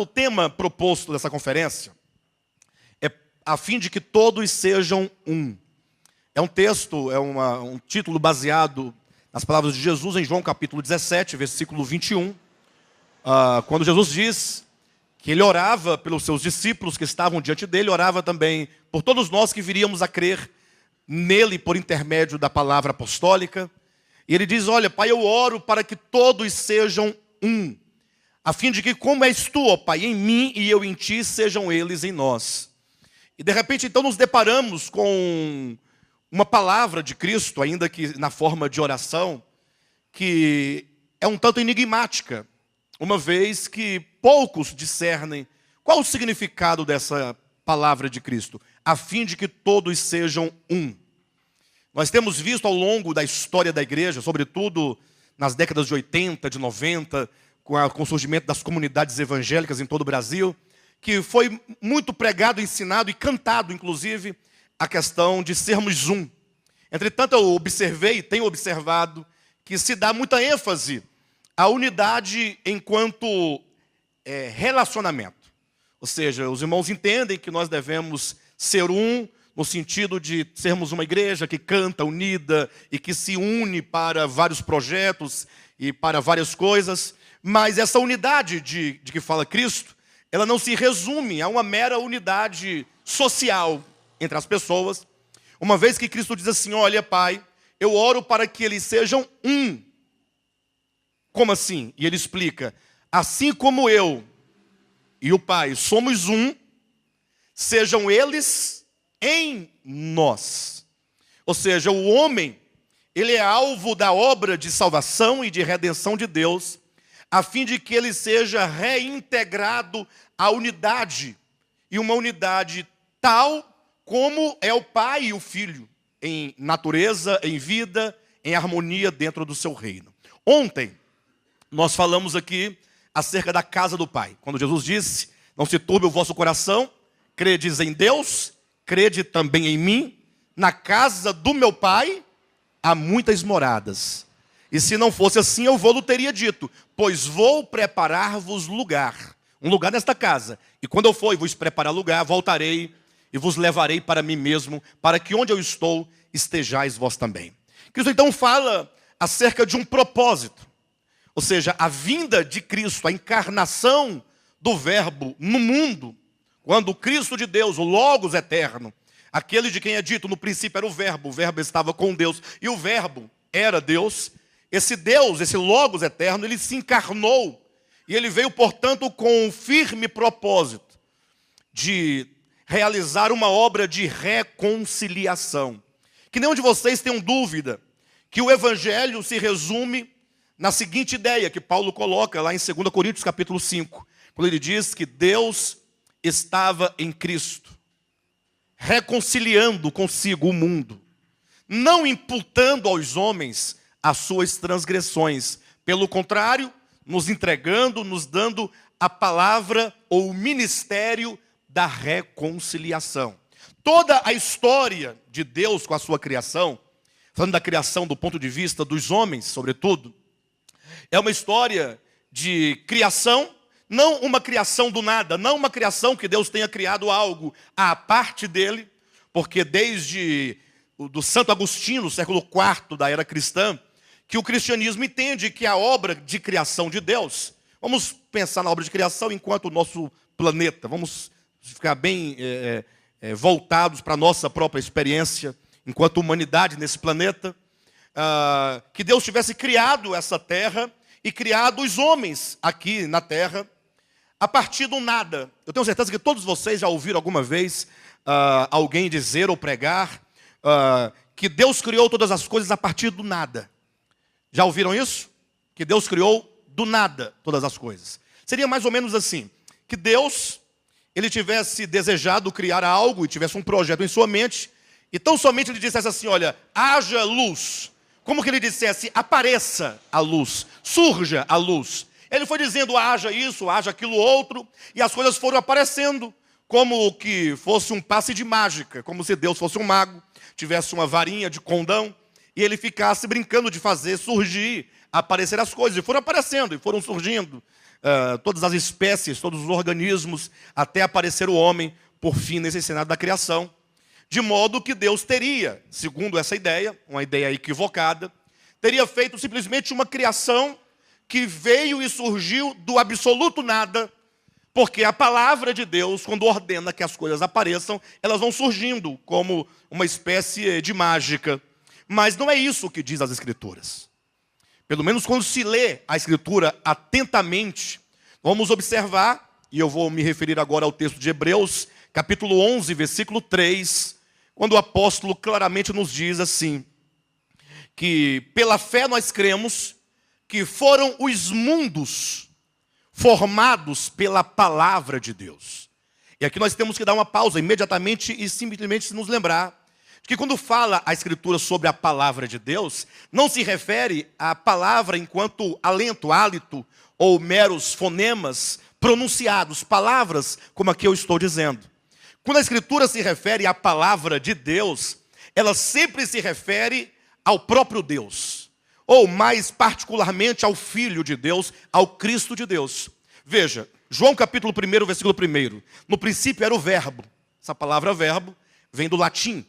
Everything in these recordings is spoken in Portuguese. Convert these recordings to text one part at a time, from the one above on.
o tema proposto dessa conferência é a fim de que todos sejam um. É um texto, um título baseado nas palavras de Jesus em João capítulo 17, versículo 21, quando Jesus diz que ele orava pelos seus discípulos que estavam diante dele, orava também por todos nós que viríamos a crer nele por intermédio da palavra apostólica. E ele diz, olha, Pai, eu oro para que todos sejam um, a fim de que, como és tu, ó Pai, em mim e eu em ti, sejam eles em nós. E de repente, então, nos deparamos com uma palavra de Cristo, ainda que na forma de oração, que é um tanto enigmática, uma vez que poucos discernem qual o significado dessa palavra de Cristo, a fim de que todos sejam um. Nós temos visto ao longo da história da igreja, sobretudo nas décadas de 80, de 90, com o surgimento das comunidades evangélicas em todo o Brasil, que foi muito pregado, ensinado e cantado, inclusive, a questão de sermos um. Entretanto, eu tenho observado, que se dá muita ênfase à unidade enquanto relacionamento. Ou seja, os irmãos entendem que nós devemos ser um, no sentido de sermos uma igreja que canta unida e que se une para vários projetos e para várias coisas. Mas essa unidade de que fala Cristo, ela não se resume a uma mera unidade social entre as pessoas. Uma vez que Cristo diz assim, olha, Pai, eu oro para que eles sejam um. Como assim? E ele explica, assim como eu e o Pai somos um, sejam eles em nós. Ou seja, o homem, ele é alvo da obra de salvação e de redenção de Deus, a fim de que ele seja reintegrado à unidade, e uma unidade tal como é o Pai e o Filho, em natureza, em vida, em harmonia dentro do seu reino. Ontem, nós falamos aqui acerca da casa do Pai, quando Jesus disse, não se turbe o vosso coração, credes em Deus, crede também em mim, na casa do meu Pai há muitas moradas. E se não fosse assim, eu vou-lhe teria dito, pois vou preparar-vos lugar, um lugar nesta casa. E quando eu for e vos preparar lugar, voltarei e vos levarei para mim mesmo, para que onde eu estou, estejais vós também. Cristo então fala acerca de um propósito. Ou seja, a vinda de Cristo, a encarnação do Verbo no mundo, quando o Cristo de Deus, o Logos eterno, aquele de quem é dito no princípio era o Verbo estava com Deus, e o Verbo era Deus, esse Deus, esse Logos eterno, ele se encarnou, e ele veio, portanto, com um firme propósito de realizar uma obra de reconciliação. Que nenhum de vocês tenham dúvida que o Evangelho se resume na seguinte ideia que Paulo coloca lá em 2 Coríntios capítulo 5, quando ele diz que Deus estava em Cristo, reconciliando consigo o mundo, não imputando aos homens as suas transgressões, pelo contrário, nos entregando, nos dando a palavra ou o ministério da reconciliação. Toda a história de Deus com a sua criação, falando da criação do ponto de vista dos homens, sobretudo, é uma história de criação, não uma criação do nada, não uma criação que Deus tenha criado algo à parte dele, porque desde do Santo Agostinho, século IV da era cristã, que o cristianismo entende que a obra de criação de Deus, vamos pensar na obra de criação enquanto o nosso planeta, vamos ficar bem voltados para a nossa própria experiência, enquanto humanidade nesse planeta, que Deus tivesse criado essa terra e criado os homens aqui na terra, a partir do nada. Eu tenho certeza que todos vocês já ouviram alguma vez alguém dizer ou pregar que Deus criou todas as coisas a partir do nada. Já ouviram isso? Que Deus criou do nada todas as coisas. Seria mais ou menos assim, que Deus, ele tivesse desejado criar algo e tivesse um projeto em sua mente, e tão somente ele dissesse assim, olha, haja luz. Como que ele dissesse, apareça a luz, surja a luz. Ele foi dizendo, haja isso, haja aquilo outro, e as coisas foram aparecendo, como que fosse um passe de mágica, como se Deus fosse um mago, tivesse uma varinha de condão, e ele ficasse brincando de fazer surgir, aparecer as coisas, e foram aparecendo, e foram surgindo. todas as espécies, todos os organismos, até aparecer o homem, por fim, nesse cenário da criação. De modo que Deus teria, segundo essa ideia, uma ideia equivocada, teria feito simplesmente uma criação que veio e surgiu do absoluto nada, porque a palavra de Deus, quando ordena que as coisas apareçam, elas vão surgindo como uma espécie de mágica. Mas não é isso que diz as Escrituras. Pelo menos quando se lê a Escritura atentamente, vamos observar, e eu vou me referir agora ao texto de Hebreus, capítulo 11, versículo 3, quando o apóstolo claramente nos diz assim, que pela fé nós cremos que foram os mundos formados pela palavra de Deus. E aqui nós temos que dar uma pausa imediatamente e simplesmente nos lembrar que quando fala a Escritura sobre a palavra de Deus, não se refere à palavra enquanto alento, hálito ou meros fonemas pronunciados, palavras como aqui eu estou dizendo. Quando a Escritura se refere à palavra de Deus, ela sempre se refere ao próprio Deus, ou mais particularmente ao Filho de Deus, ao Cristo de Deus. Veja, João capítulo 1, versículo 1. No princípio era o verbo. Essa palavra verbo vem do latim,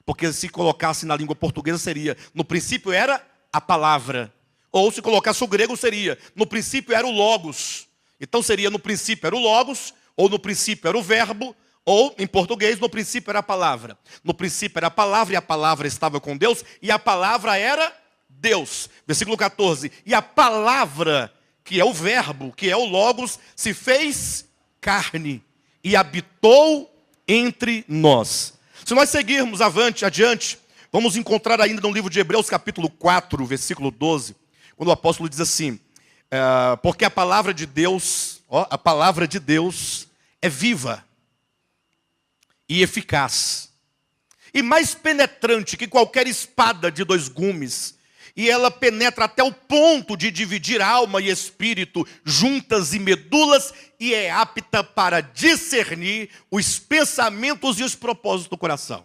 porque se colocasse na língua portuguesa seria, no princípio era a palavra. Ou se colocasse o grego seria, no princípio era o logos. Então seria, no princípio era o logos, ou no princípio era o verbo, ou, em português, no princípio era a palavra. No princípio era a palavra, e a palavra estava com Deus, e a palavra era Deus. Versículo 14. E a palavra, que é o verbo, que é o logos, se fez carne e habitou entre nós. Se nós seguirmos adiante, vamos encontrar ainda no livro de Hebreus, capítulo 4, versículo 12, quando o apóstolo diz assim, porque a palavra de Deus, a palavra de Deus é viva e eficaz, e mais penetrante que qualquer espada de 2 gumes, e ela penetra até o ponto de dividir alma e espírito, juntas e medulas, e é apta para discernir os pensamentos e os propósitos do coração.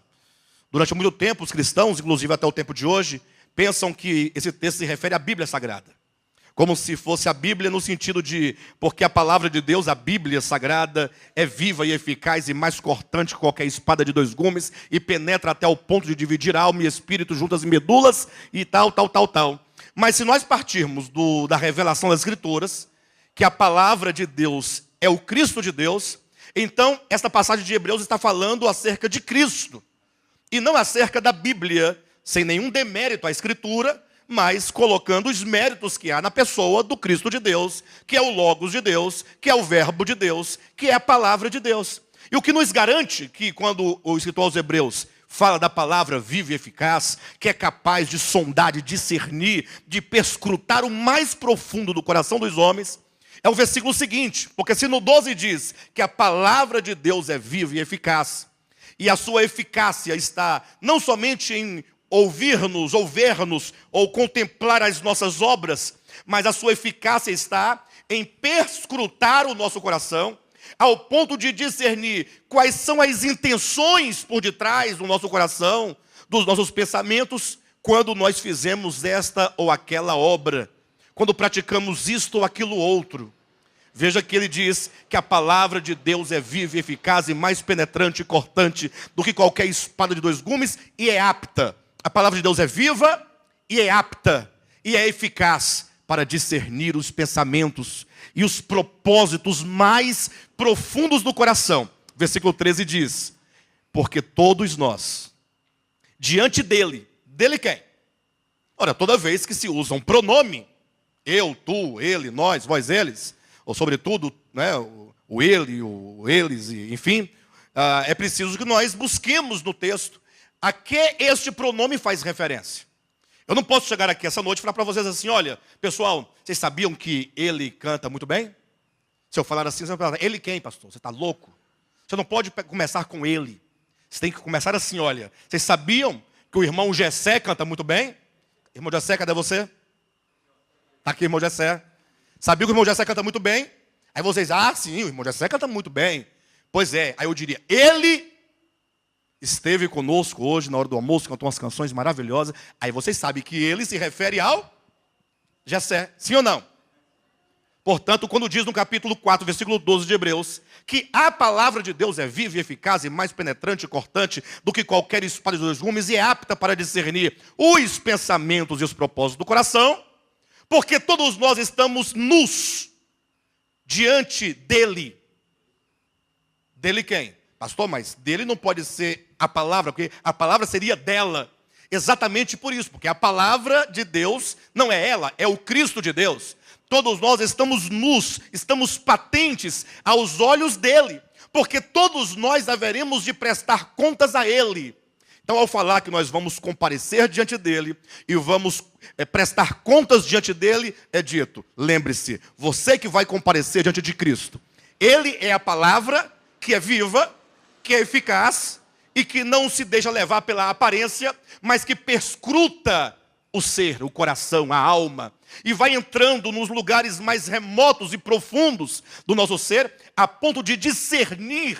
Durante muito tempo, os cristãos, inclusive até o tempo de hoje, pensam que esse texto se refere à Bíblia Sagrada. Como se fosse a Bíblia no sentido de, porque a palavra de Deus, a Bíblia Sagrada, é viva e eficaz e mais cortante que qualquer espada de 2 gumes e penetra até o ponto de dividir alma e espírito, juntas e medulas e tal. Mas se nós partirmos da revelação das Escrituras, que a palavra de Deus é o Cristo de Deus, então esta passagem de Hebreus está falando acerca de Cristo e não acerca da Bíblia, sem nenhum demérito à Escritura, mas colocando os méritos que há na pessoa do Cristo de Deus, que é o Logos de Deus, que é o Verbo de Deus, que é a palavra de Deus. E o que nos garante que quando o escritor aos Hebreus fala da palavra viva e eficaz, que é capaz de sondar, de discernir, de perscrutar o mais profundo do coração dos homens, é o versículo seguinte, porque se no 12 diz que a palavra de Deus é viva e eficaz, e a sua eficácia está não somente em ouvir-nos, ou ver-nos, ou contemplar as nossas obras, mas a sua eficácia está em perscrutar o nosso coração, ao ponto de discernir quais são as intenções por detrás do nosso coração, dos nossos pensamentos, quando nós fizemos esta ou aquela obra, quando praticamos isto ou aquilo outro. Veja que ele diz que a palavra de Deus é viva e eficaz e mais penetrante e cortante do que qualquer espada de 2 gumes e é apta. A palavra de Deus é viva e é apta e é eficaz para discernir os pensamentos e os propósitos mais profundos do coração. Versículo 13 diz, porque todos nós, diante dele quem? Ora, toda vez que se usa um pronome, eu, tu, ele, nós, vós, eles, ou sobretudo, né, o ele, o eles, enfim, é preciso que nós busquemos no texto a que este pronome faz referência. Eu não posso chegar aqui essa noite e falar para vocês assim, olha, pessoal, vocês sabiam que ele canta muito bem? Se eu falar assim, você vai falar, ele quem, pastor? Você está louco? Você não pode começar com ele. Você tem que começar assim, olha, vocês sabiam que o irmão Jessé canta muito bem? Irmão Jessé, cadê você? Está aqui, irmão Jessé. Sabia que o irmão Jessé canta muito bem? Aí vocês, sim, o irmão Jessé canta muito bem. Pois é, aí eu diria, ele esteve conosco hoje na hora do almoço, cantou umas canções maravilhosas. Aí vocês sabem que ele se refere ao Jessé, sim ou não? Portanto, quando diz no capítulo 4, versículo 12 de Hebreus, que a palavra de Deus é viva e eficaz e mais penetrante e cortante do que qualquer espada de dois gumes e é apta para discernir os pensamentos e os propósitos do coração, porque todos nós estamos nus diante dele. Dele quem? Pastor, mas dele não pode ser a palavra, porque a palavra seria dela. Exatamente por isso, porque a palavra de Deus não é ela, é o Cristo de Deus. Todos nós estamos nus, estamos patentes aos olhos dele, porque todos nós haveremos de prestar contas a ele. Então, ao falar que nós vamos comparecer diante dele e vamos prestar contas diante dele, é dito, lembre-se, você que vai comparecer diante de Cristo, ele é a palavra que é viva, que é eficaz e que não se deixa levar pela aparência, mas que perscruta o ser, o coração, a alma, e vai entrando nos lugares mais remotos e profundos do nosso ser, a ponto de discernir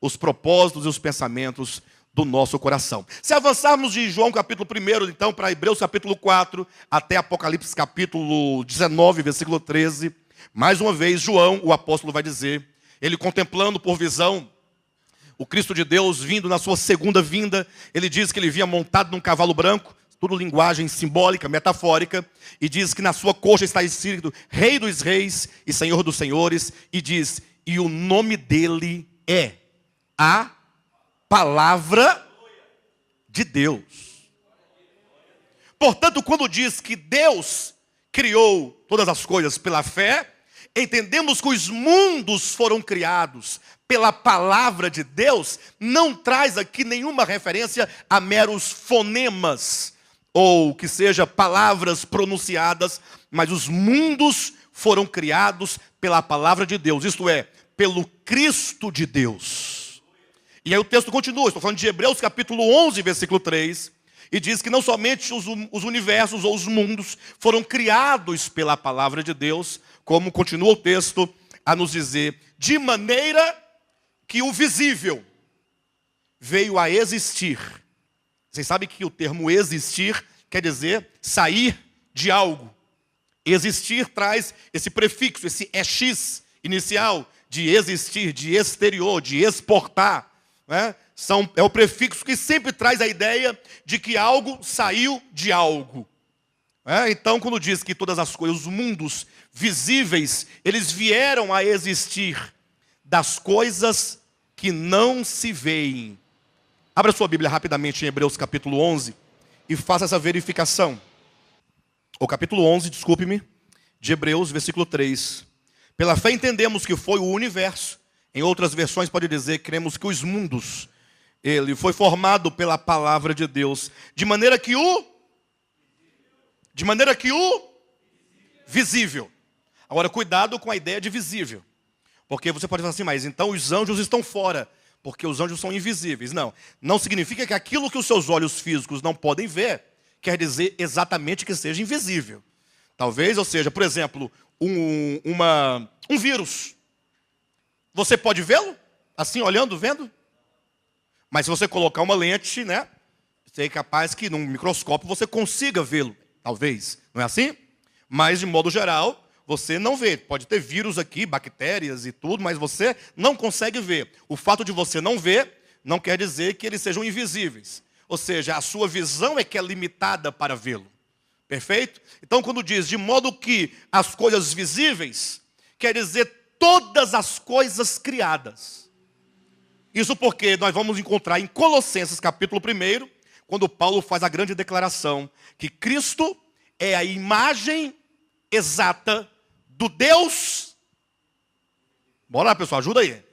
os propósitos e os pensamentos do nosso coração. Se avançarmos de João capítulo 1, então, para Hebreus capítulo 4, até Apocalipse capítulo 19, versículo 13, mais uma vez, João, o apóstolo, vai dizer, ele contemplando por visão o Cristo de Deus vindo na sua segunda vinda, ele diz que ele vinha montado num cavalo branco, tudo linguagem simbólica, metafórica, e diz que na sua coxa está escrito Rei dos Reis e Senhor dos Senhores, e diz, e o nome dele é a Palavra de Deus. Portanto, quando diz que Deus criou todas as coisas pela fé, entendemos que os mundos foram criados pela palavra de Deus, não traz aqui nenhuma referência a meros fonemas, ou que seja palavras pronunciadas, mas os mundos foram criados pela palavra de Deus, isto é, pelo Cristo de Deus. E aí o texto continua, estou falando de Hebreus capítulo 11, versículo 3, e diz que não somente os universos ou os mundos foram criados pela palavra de Deus, como continua o texto a nos dizer, de maneira que o visível veio a existir. Vocês sabem que o termo existir quer dizer sair de algo. Existir traz esse prefixo, esse ex inicial de existir, de exterior, de exportar. É o prefixo que sempre traz a ideia de que algo saiu de algo. Então, quando diz que todas as coisas, os mundos visíveis, eles vieram a existir das coisas que não se veem. Abra sua Bíblia rapidamente em Hebreus capítulo 11 e faça essa verificação. O capítulo 11, desculpe-me, de Hebreus, versículo 3. Pela fé entendemos que foi o universo. Em outras versões pode dizer, cremos que os mundos, ele foi formado pela palavra de Deus, de maneira que o visível. Agora, cuidado com a ideia de visível. Porque você pode falar assim, mas então os anjos estão fora, porque os anjos são invisíveis. Não significa que aquilo que os seus olhos físicos não podem ver, quer dizer exatamente que seja invisível. Talvez, ou seja, por exemplo, um vírus. Você pode vê-lo? Assim, olhando, vendo? Mas se você colocar uma lente, você é capaz que num microscópio você consiga vê-lo. Talvez, não é assim? Mas, de modo geral, você não vê. Pode ter vírus aqui, bactérias e tudo, mas você não consegue ver. O fato de você não ver, não quer dizer que eles sejam invisíveis. Ou seja, a sua visão é que é limitada para vê-lo. Perfeito? Então, quando diz, de modo que as coisas visíveis, quer dizer todas as coisas criadas. Isso porque nós vamos encontrar em Colossenses capítulo 1, quando Paulo faz a grande declaração, que Cristo é a imagem exata do Deus. Bora lá, pessoal, ajuda aí.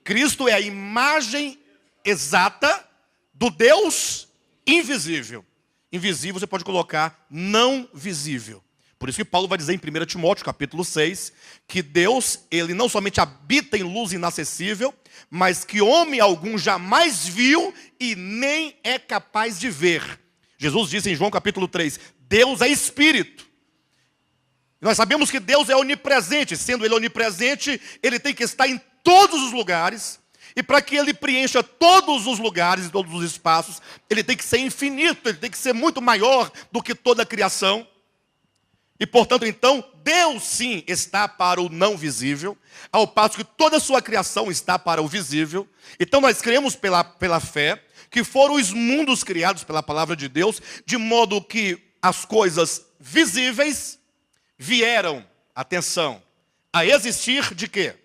Cristo é a imagem exata do Deus invisível. Invisível você pode colocar não visível. Por isso que Paulo vai dizer em 1 Timóteo, capítulo 6, que Deus, ele não somente habita em luz inacessível, mas que homem algum jamais viu e nem é capaz de ver. Jesus disse em João capítulo 3, Deus é Espírito. Nós sabemos que Deus é onipresente, sendo Ele onipresente, Ele tem que estar em todos os lugares, e para que Ele preencha todos os lugares e todos os espaços, Ele tem que ser infinito, Ele tem que ser muito maior do que toda a criação. E, portanto, então, Deus sim está para o não visível, ao passo que toda a sua criação está para o visível. Então, nós cremos pela fé que foram os mundos criados pela palavra de Deus, de modo que as coisas visíveis vieram, atenção, a existir de quê?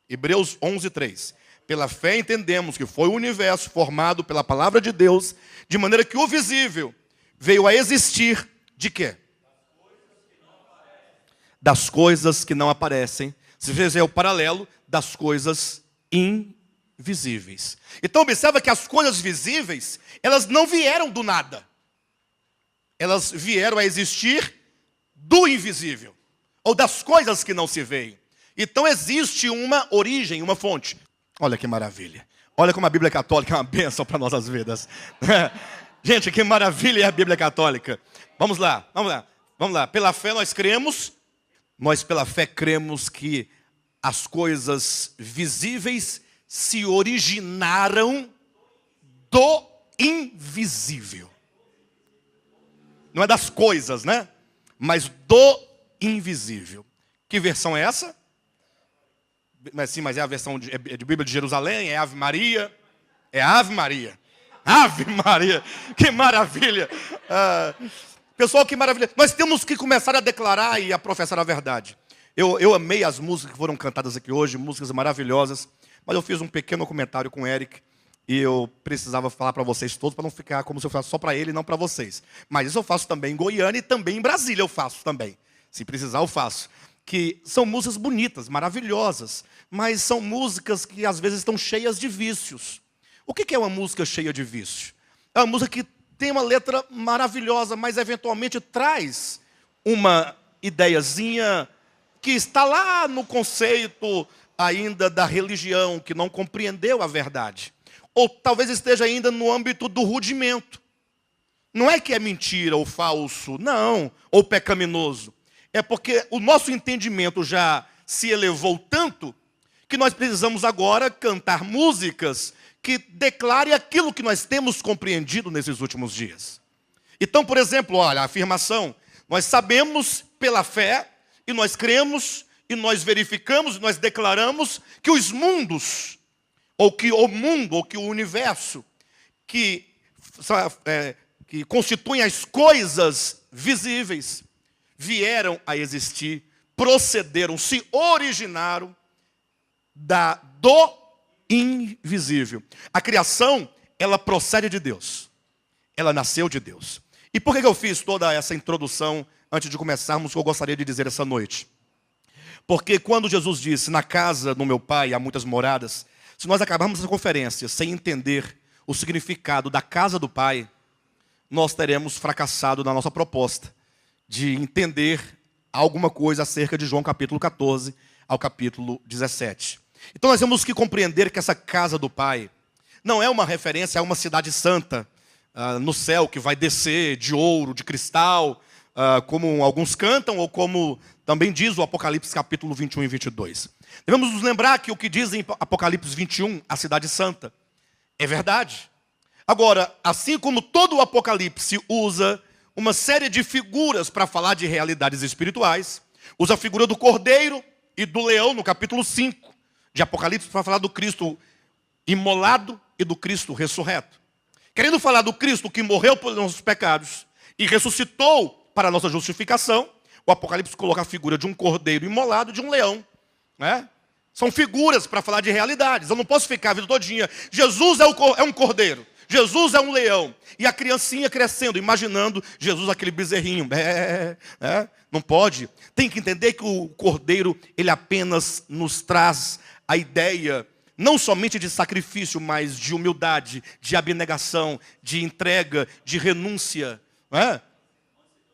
Hebreus 11:3. Pela fé entendemos que foi o universo formado pela palavra de Deus, de maneira que o visível veio a existir de quê? Das coisas que não aparecem. Se fizer o paralelo das coisas invisíveis. Então observa que as coisas visíveis, elas não vieram do nada. Elas vieram a existir do invisível, ou das coisas que não se veem. Então existe uma origem, uma fonte. Olha que maravilha. Olha como a Bíblia Católica é uma bênção para nossas vidas. Gente, que maravilha é a Bíblia Católica. Vamos lá. Pela fé nós pela fé cremos que as coisas visíveis se originaram do invisível. Não é das coisas, né? Mas do invisível. Que versão é essa? Mas é a versão de Bíblia de Jerusalém, é Ave Maria. É Ave Maria. Ave Maria, que maravilha. Pessoal, que maravilha. Nós temos que começar a declarar e a professar a verdade. Eu amei as músicas que foram cantadas aqui hoje, músicas maravilhosas. Mas eu fiz um pequeno comentário com o Eric. E eu precisava falar para vocês todos, para não ficar como se eu faço só para ele e não para vocês. Mas isso eu faço também em Goiânia e também em Brasília eu faço também. Se precisar eu faço. Que são músicas bonitas, maravilhosas. Mas são músicas que às vezes estão cheias de vícios. O que é uma música cheia de vício? É uma música que tem uma letra maravilhosa, mas eventualmente traz uma ideiazinha que está lá no conceito ainda da religião, que não compreendeu a verdade. Ou talvez esteja ainda no âmbito do rudimento. Não é que é mentira ou falso, não, ou pecaminoso. É porque o nosso entendimento já se elevou tanto que nós precisamos agora cantar músicas que declarem aquilo que nós temos compreendido nesses últimos dias. Então, por exemplo, olha, a afirmação, nós sabemos pela fé, e nós cremos, e nós verificamos, e nós declaramos que os mundos, ou que o mundo, ou que o universo, que constituem as coisas visíveis, vieram a existir, procederam, se originaram do invisível. A criação, ela procede de Deus. Ela nasceu de Deus. E por que eu fiz toda essa introdução antes de começarmos o que eu gostaria de dizer essa noite? Porque quando Jesus disse, na casa do meu pai há muitas moradas, se nós acabarmos essa conferência sem entender o significado da casa do pai, nós teremos fracassado na nossa proposta de entender alguma coisa acerca de João capítulo 14 ao capítulo 17. Então nós temos que compreender que essa casa do Pai não é uma referência a uma cidade santa no céu que vai descer de ouro, de cristal, como alguns cantam ou como também diz o Apocalipse capítulo 21 e 22. Devemos nos lembrar que o que diz em Apocalipse 21, a cidade santa, é verdade. Agora, assim como todo o Apocalipse usa uma série de figuras para falar de realidades espirituais, usa a figura do cordeiro e do leão no capítulo 5 de Apocalipse para falar do Cristo imolado e do Cristo ressurreto. Querendo falar do Cristo que morreu pelos nossos pecados e ressuscitou para a nossa justificação, o Apocalipse coloca a figura de um cordeiro imolado e de um leão. Né? São figuras para falar de realidades. Eu não posso ficar a vida todinha. Jesus é um cordeiro. Jesus é um leão. E a criancinha crescendo, imaginando Jesus aquele bezerrinho. Não pode. Tem que entender que o cordeiro, ele apenas nos traz a ideia, não somente de sacrifício, mas de humildade, de abnegação, de entrega, de renúncia,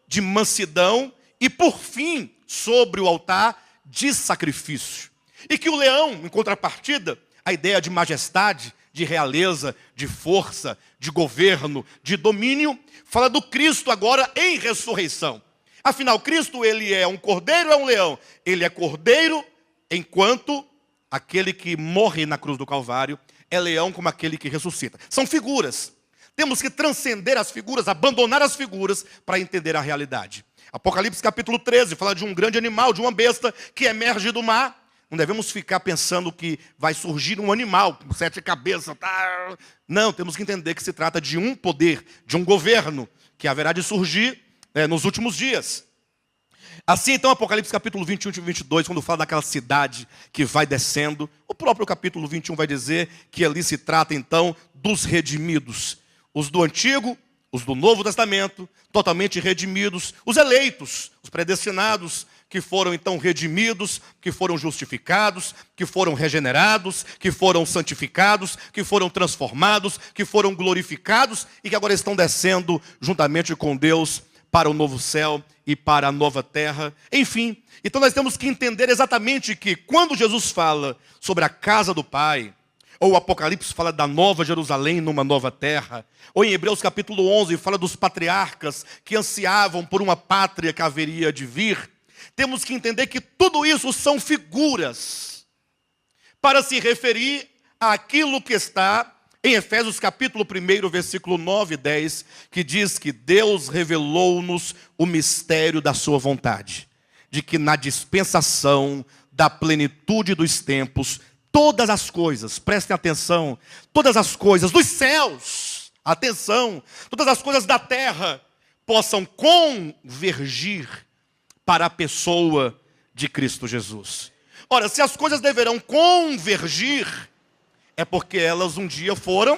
de mansidão e, por fim, sobre o altar, de sacrifício. E que o leão, em contrapartida, a ideia de majestade, de realeza, de força, de governo, de domínio, fala do Cristo agora em ressurreição. Afinal, Cristo, ele é um cordeiro ou é um leão? Ele é cordeiro enquanto aquele que morre na cruz do Calvário é leão como aquele que ressuscita. São figuras. Temos que transcender as figuras, abandonar as figuras para entender a realidade. Apocalipse capítulo 13 fala de um grande animal, de uma besta que emerge do mar. Não devemos ficar pensando que vai surgir um animal com 7 cabeças. Tá? Não, temos que entender que se trata de um poder, de um governo, que haverá de surgir nos últimos dias. Assim, então, Apocalipse capítulo 21 e 22, quando fala daquela cidade que vai descendo, o próprio capítulo 21 vai dizer que ali se trata, então, dos redimidos. Os do Antigo, os do Novo Testamento, totalmente redimidos. Os eleitos, os predestinados, que foram então redimidos, que foram justificados, que foram regenerados, que foram santificados, que foram transformados, que foram glorificados e que agora estão descendo juntamente com Deus para o novo céu e para a nova terra. Enfim, então nós temos que entender exatamente que quando Jesus fala sobre a casa do Pai, ou o Apocalipse fala da nova Jerusalém numa nova terra, ou em Hebreus capítulo 11 fala dos patriarcas que ansiavam por uma pátria que haveria de vir, temos que entender que tudo isso são figuras para se referir àquilo que está em Efésios capítulo 1, versículo 9 e 10, que diz que Deus revelou-nos o mistério da sua vontade, de que na dispensação da plenitude dos tempos, todas as coisas, prestem atenção, todas as coisas dos céus, atenção, todas as coisas da terra, possam convergir para a pessoa de Cristo Jesus. Ora, se as coisas deverão convergir, é porque elas um dia foram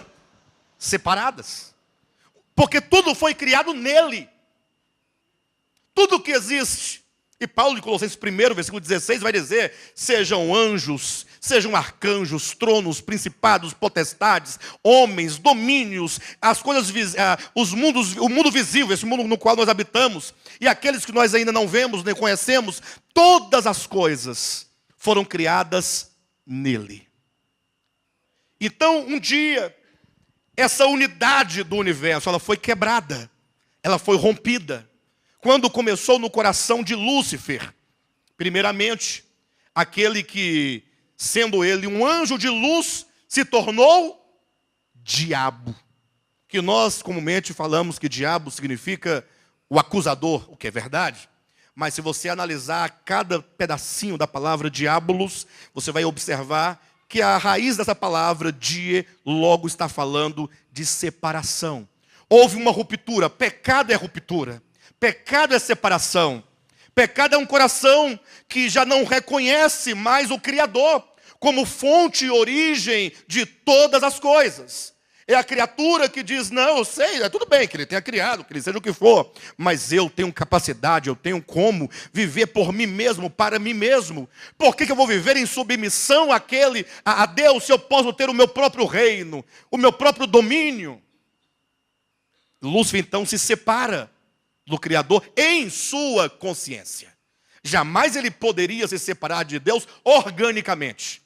separadas. Porque tudo foi criado nele. Tudo que existe. E Paulo, em Colossenses 1, versículo 16, vai dizer: sejam anjos, sejam arcanjos, tronos, principados, potestades, homens, domínios, as coisas, os mundos, o mundo visível, esse mundo no qual nós habitamos, e aqueles que nós ainda não vemos, nem conhecemos, todas as coisas foram criadas nele. Então, um dia, essa unidade do universo, ela foi quebrada, ela foi rompida. Quando começou no coração de Lúcifer, primeiramente, aquele que, sendo ele um anjo de luz, se tornou diabo. Que nós comumente falamos que diabo significa o acusador, o que é verdade. Mas se você analisar cada pedacinho da palavra diabolos, você vai observar que a raiz dessa palavra, die, logo está falando de separação. Houve uma ruptura, pecado é ruptura. Pecado é separação. Pecado é um coração que já não reconhece mais o Criador como fonte e origem de todas as coisas. É a criatura que diz: não, eu sei, é tudo bem que ele tenha criado, que ele seja o que for, mas eu tenho capacidade, eu tenho como viver por mim mesmo, para mim mesmo. Por que eu vou viver em submissão a Deus, se eu posso ter o meu próprio reino, o meu próprio domínio? Lúcifer então se separa do Criador em sua consciência. Jamais ele poderia se separar de Deus organicamente.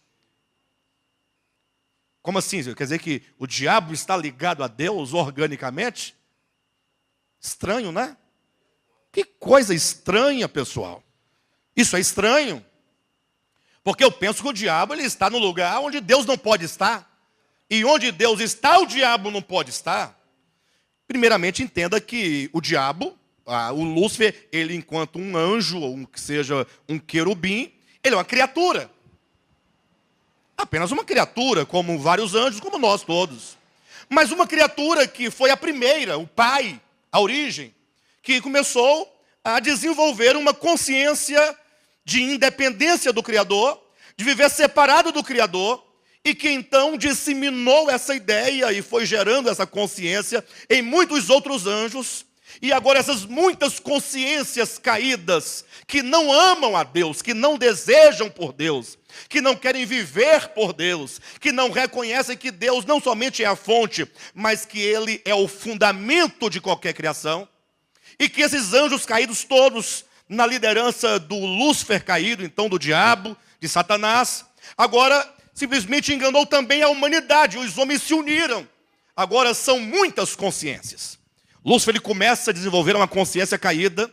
Como assim? Quer dizer que o diabo está ligado a Deus organicamente? Estranho, né? Que coisa estranha, pessoal. Isso é estranho. Porque eu penso que o diabo ele está no lugar onde Deus não pode estar. E onde Deus está, o diabo não pode estar. Primeiramente, entenda que o diabo, o Lúcifer, ele enquanto um anjo, ou que seja um querubim, ele é uma criatura. Apenas uma criatura, como vários anjos, como nós todos. Mas uma criatura que foi a primeira, o pai, a origem, que começou a desenvolver uma consciência de independência do Criador, de viver separado do Criador, e que então disseminou essa ideia e foi gerando essa consciência em muitos outros anjos. E agora essas muitas consciências caídas, que não amam a Deus, que não desejam por Deus, que não querem viver por Deus, que não reconhecem que Deus não somente é a fonte, mas que Ele é o fundamento de qualquer criação, e que esses anjos caídos todos, na liderança do Lúcifer caído, então do diabo, de Satanás, agora simplesmente enganou também a humanidade, os homens se uniram, agora são muitas consciências. Lúcifer ele começa a desenvolver uma consciência caída,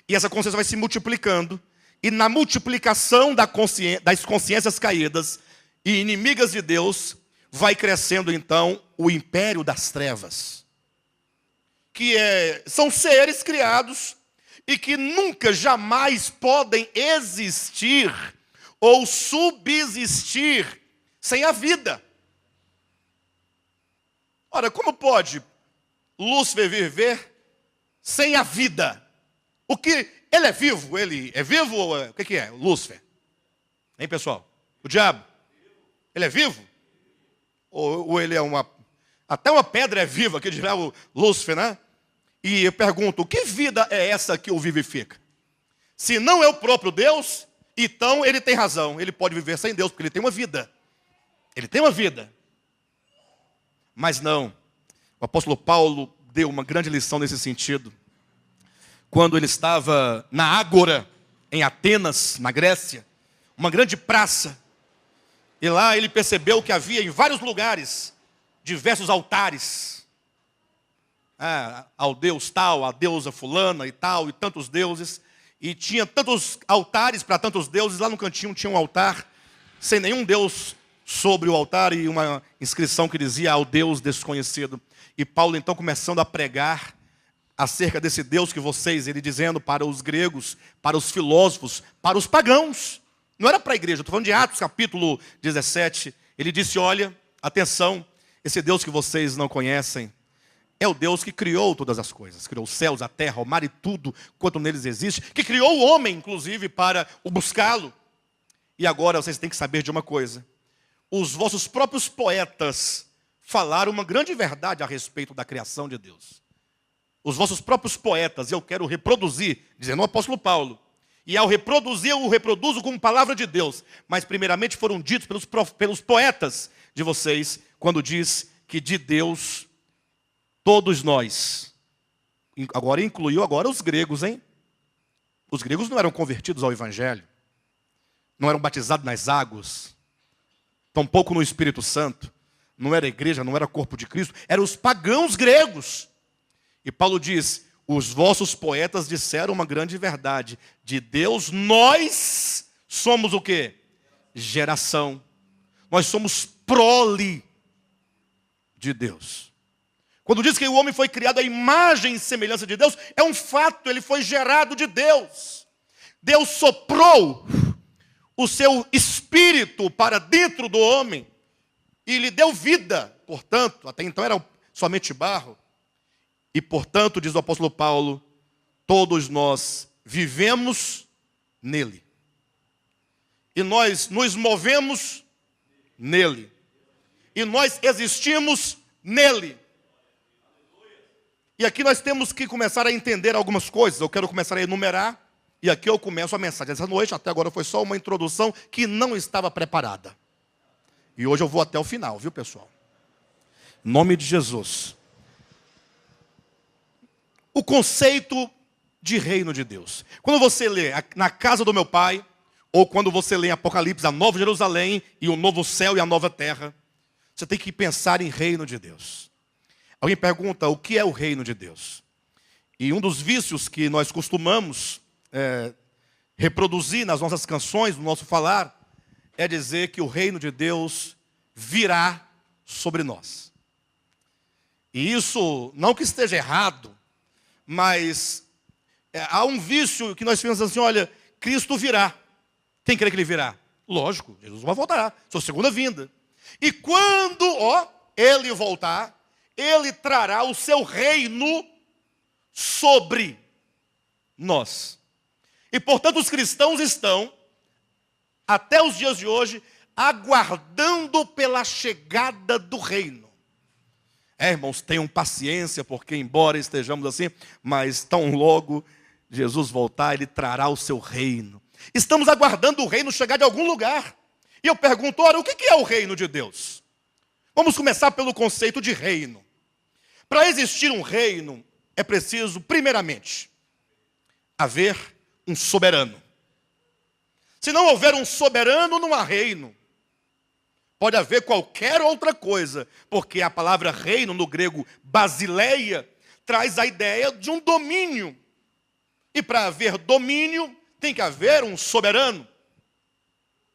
e essa consciência vai se multiplicando, e na multiplicação das consciências caídas e inimigas de Deus, vai crescendo então o império das trevas, que são seres criados, e que nunca, jamais podem existir ou subsistir sem a vida. Ora, como pode Lúcifer viver sem a vida? O que ele é vivo? Ele é vivo ou o que é? Lúcifer? Hein, pessoal? O diabo? Ele é vivo? Ou ele é até uma pedra é viva, que dirá o Lúcifer, né? E eu pergunto, que vida é essa que o vivifica? Se não é o próprio Deus, então ele tem razão. Ele pode viver sem Deus, porque ele tem uma vida. Ele tem uma vida. Mas não. O apóstolo Paulo deu uma grande lição nesse sentido. Quando ele estava na Ágora, em Atenas, na Grécia, uma grande praça. E lá ele percebeu que havia em vários lugares diversos altares. Ao deus tal, a deusa fulana e tal, e tantos deuses. E tinha tantos altares para tantos deuses. Lá no cantinho tinha um altar sem nenhum deus sobre o altar e uma inscrição que dizia ao Deus desconhecido. E Paulo então começando a pregar acerca desse Deus que vocês, ele dizendo para os gregos, para os filósofos, para os pagãos. Não era para a igreja, estou falando de Atos capítulo 17. Ele disse, olha, atenção, esse Deus que vocês não conhecem é o Deus que criou todas as coisas. Criou os céus, a terra, o mar e tudo quanto neles existe. Que criou o homem, inclusive, para o buscá-lo. E agora vocês têm que saber de uma coisa. Os vossos próprios poetas falaram uma grande verdade a respeito da criação de Deus. Os vossos próprios poetas, eu quero reproduzir, dizendo o apóstolo Paulo. E ao reproduzir, eu o reproduzo como palavra de Deus. Mas primeiramente foram ditos pelos poetas de vocês, quando diz que de Deus todos nós, agora incluiu os gregos, hein? Os gregos não eram convertidos ao Evangelho, não eram batizados nas águas, tampouco no Espírito Santo, não era igreja, não era corpo de Cristo, eram os pagãos gregos. E Paulo diz, os vossos poetas disseram uma grande verdade, de Deus nós somos o quê? Geração. Nós somos prole de Deus. Quando diz que o homem foi criado à imagem e semelhança de Deus, é um fato, ele foi gerado de Deus. Deus soprou o seu espírito para dentro do homem e lhe deu vida. Portanto, até então era somente barro. E portanto, diz o apóstolo Paulo, todos nós vivemos nele. E nós nos movemos nele. E nós existimos nele. E aqui nós temos que começar a entender algumas coisas. Eu quero começar a enumerar. E aqui eu começo a mensagem dessa noite. Até agora foi só uma introdução que não estava preparada. E hoje eu vou até o final, viu, pessoal? Em nome de Jesus. O conceito de reino de Deus. Quando você lê na casa do meu pai, ou quando você lê em Apocalipse a Nova Jerusalém e o novo céu e a nova terra, você tem que pensar em reino de Deus. Alguém pergunta, o que é o reino de Deus? E um dos vícios que nós costumamos reproduzir nas nossas canções, no nosso falar, é dizer que o reino de Deus virá sobre nós. E isso, não que esteja errado, mas há um vício que nós pensamos assim, olha, Cristo virá. Quem crê que ele virá? Lógico, Jesus vai voltar, sua segunda vinda. E quando ele voltar, ele trará o seu reino sobre nós. E portanto os cristãos estão, até os dias de hoje, aguardando pela chegada do reino. Irmãos, tenham paciência, porque embora estejamos assim, mas tão logo Jesus voltar, ele trará o seu reino. Estamos aguardando o reino chegar de algum lugar. E eu pergunto, ora, o que é o reino de Deus? Vamos começar pelo conceito de reino. Para existir um reino, é preciso, primeiramente, haver um soberano. Se não houver um soberano, não há reino. Pode haver qualquer outra coisa, porque a palavra reino, no grego basileia, traz a ideia de um domínio. E para haver domínio, tem que haver um soberano.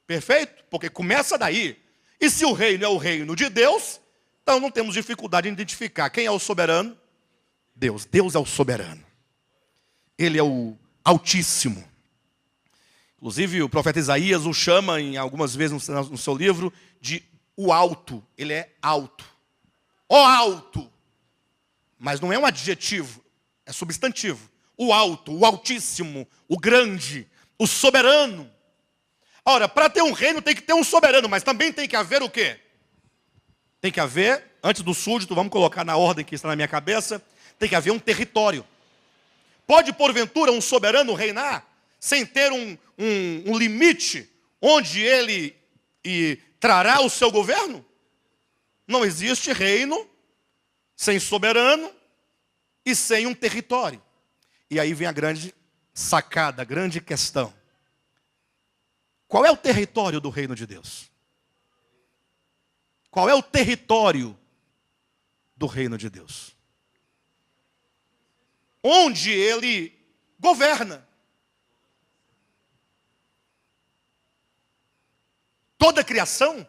Perfeito? Porque começa daí. E se o reino é o reino de Deus, então não temos dificuldade em identificar quem é o soberano. Deus. Deus é o soberano. Ele é o Altíssimo. Inclusive o profeta Isaías o chama em algumas vezes no seu livro de o alto. Ele é alto. Ó alto. Mas não é um adjetivo, é substantivo. O alto, o altíssimo, o grande, o soberano. Ora, para ter um reino tem que ter um soberano, mas também tem que haver o quê? Tem que haver, antes do súdito, vamos colocar na ordem que está na minha cabeça, tem que haver um território. Pode, porventura, um soberano reinar sem ter um limite onde ele trará o seu governo? Não existe reino sem soberano e sem um território. E aí vem a grande sacada, a grande questão. Qual é o território do reino de Deus? Qual é o território do reino de Deus? Onde ele governa. Toda a criação?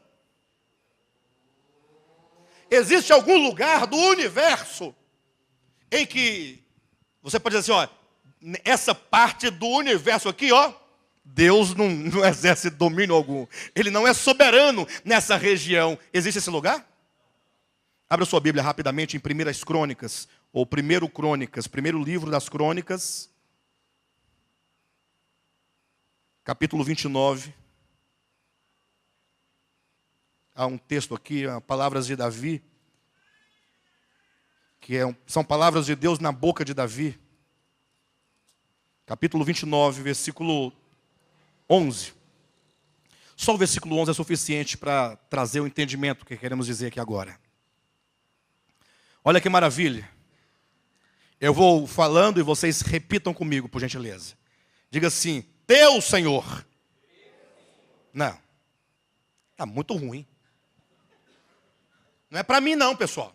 Existe algum lugar do universo em que você pode dizer assim, ó, essa parte do universo aqui, ó, Deus não exerce domínio algum. Ele não é soberano nessa região. Existe esse lugar? Abra sua Bíblia rapidamente em 1 Crônicas, ou 1 Crônicas, primeiro livro das Crônicas, capítulo 29. Há um texto aqui, palavras de Davi, que são palavras de Deus na boca de Davi. Capítulo 29, versículo 11. Só o versículo 11 é suficiente para trazer o entendimento que queremos dizer aqui agora. Olha que maravilha. Eu vou falando e vocês repitam comigo, por gentileza. Diga assim, teu Senhor. Não. Está muito ruim. Não é para mim não, pessoal.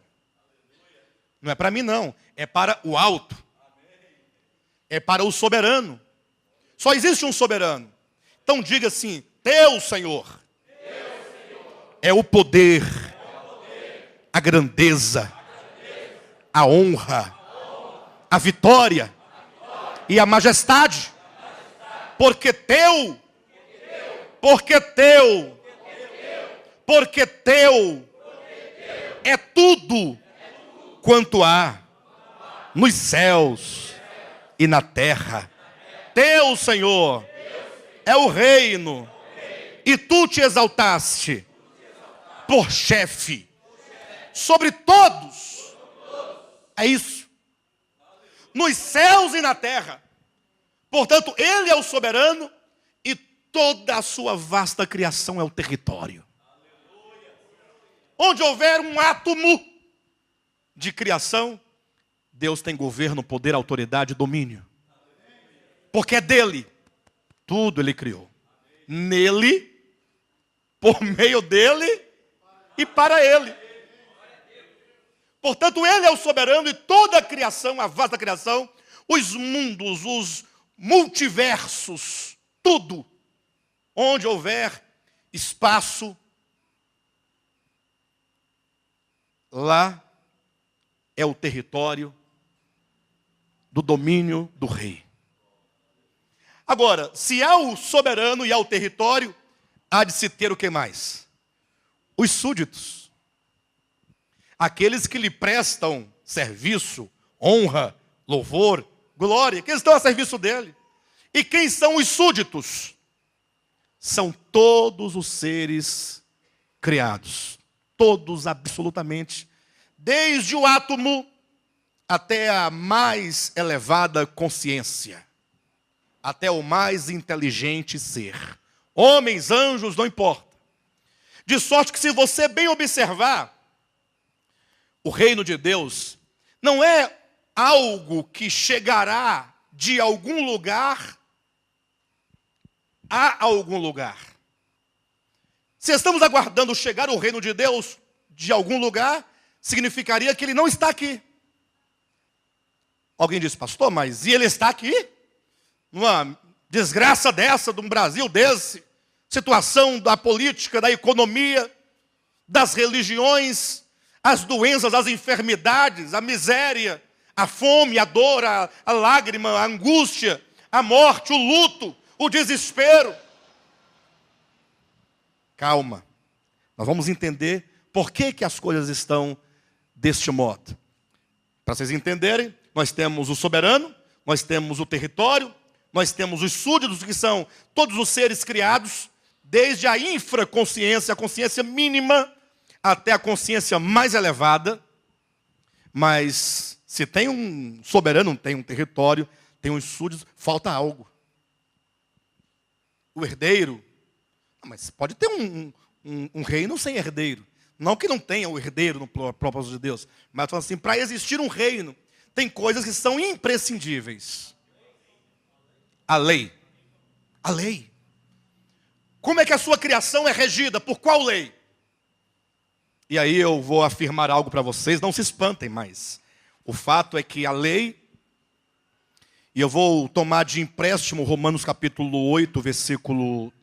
Não é para mim não. É para o alto. É para o soberano. Só existe um soberano. Então diga assim, teu Senhor. É o poder, a grandeza, a honra, a vitória e a majestade. Porque teu é tudo quanto há nos céus e na terra. Teu, Senhor, é o reino, e tu te exaltaste por chefe sobre todos. É isso. Nos céus e na terra. Portanto, ele é o soberano e toda a sua vasta criação é o território. Onde houver um átomo de criação, Deus tem governo, poder, autoridade, domínio. Porque é dele. Tudo ele criou. Nele, por meio dele e para ele. Portanto, ele é o soberano e toda a criação, a vasta criação, os mundos, os multiversos, tudo. Onde houver espaço, lá é o território do domínio do rei. Agora, se há o soberano e há o território, há de se ter o que mais? Os súditos. Aqueles que lhe prestam serviço, honra, louvor, glória, que estão a serviço dele. E quem são os súditos? São todos os seres criados. Todos, absolutamente. Desde o átomo até a mais elevada consciência. Até o mais inteligente ser. Homens, anjos, não importa. De sorte que se você bem observar, o reino de Deus não é algo que chegará de algum lugar a algum lugar. Se estamos aguardando chegar o reino de Deus de algum lugar, significaria que ele não está aqui. Alguém diz, pastor, mas e ele está aqui? Numa desgraça dessa, de um Brasil desse, situação da política, da economia, das religiões, as doenças, as enfermidades, a miséria, a fome, a dor, a lágrima, a angústia, a morte, o luto, o desespero. Calma. Nós vamos entender por que as coisas estão deste modo. Para vocês entenderem, nós temos o soberano, nós temos o território, nós temos os súditos, que são todos os seres criados, desde a infraconsciência, a consciência mínima, até a consciência mais elevada. Mas se tem um soberano, tem um território, tem uns súditos, falta algo. O herdeiro, mas pode ter um reino sem herdeiro. Não que não tenha o herdeiro no propósito de Deus, mas assim, para existir um reino, tem coisas que são imprescindíveis. A lei. A lei. Como é que a sua criação é regida? Por qual lei? E aí eu vou afirmar algo para vocês, não se espantem mais. O fato é que a lei, e eu vou tomar de empréstimo Romanos capítulo 8, versículo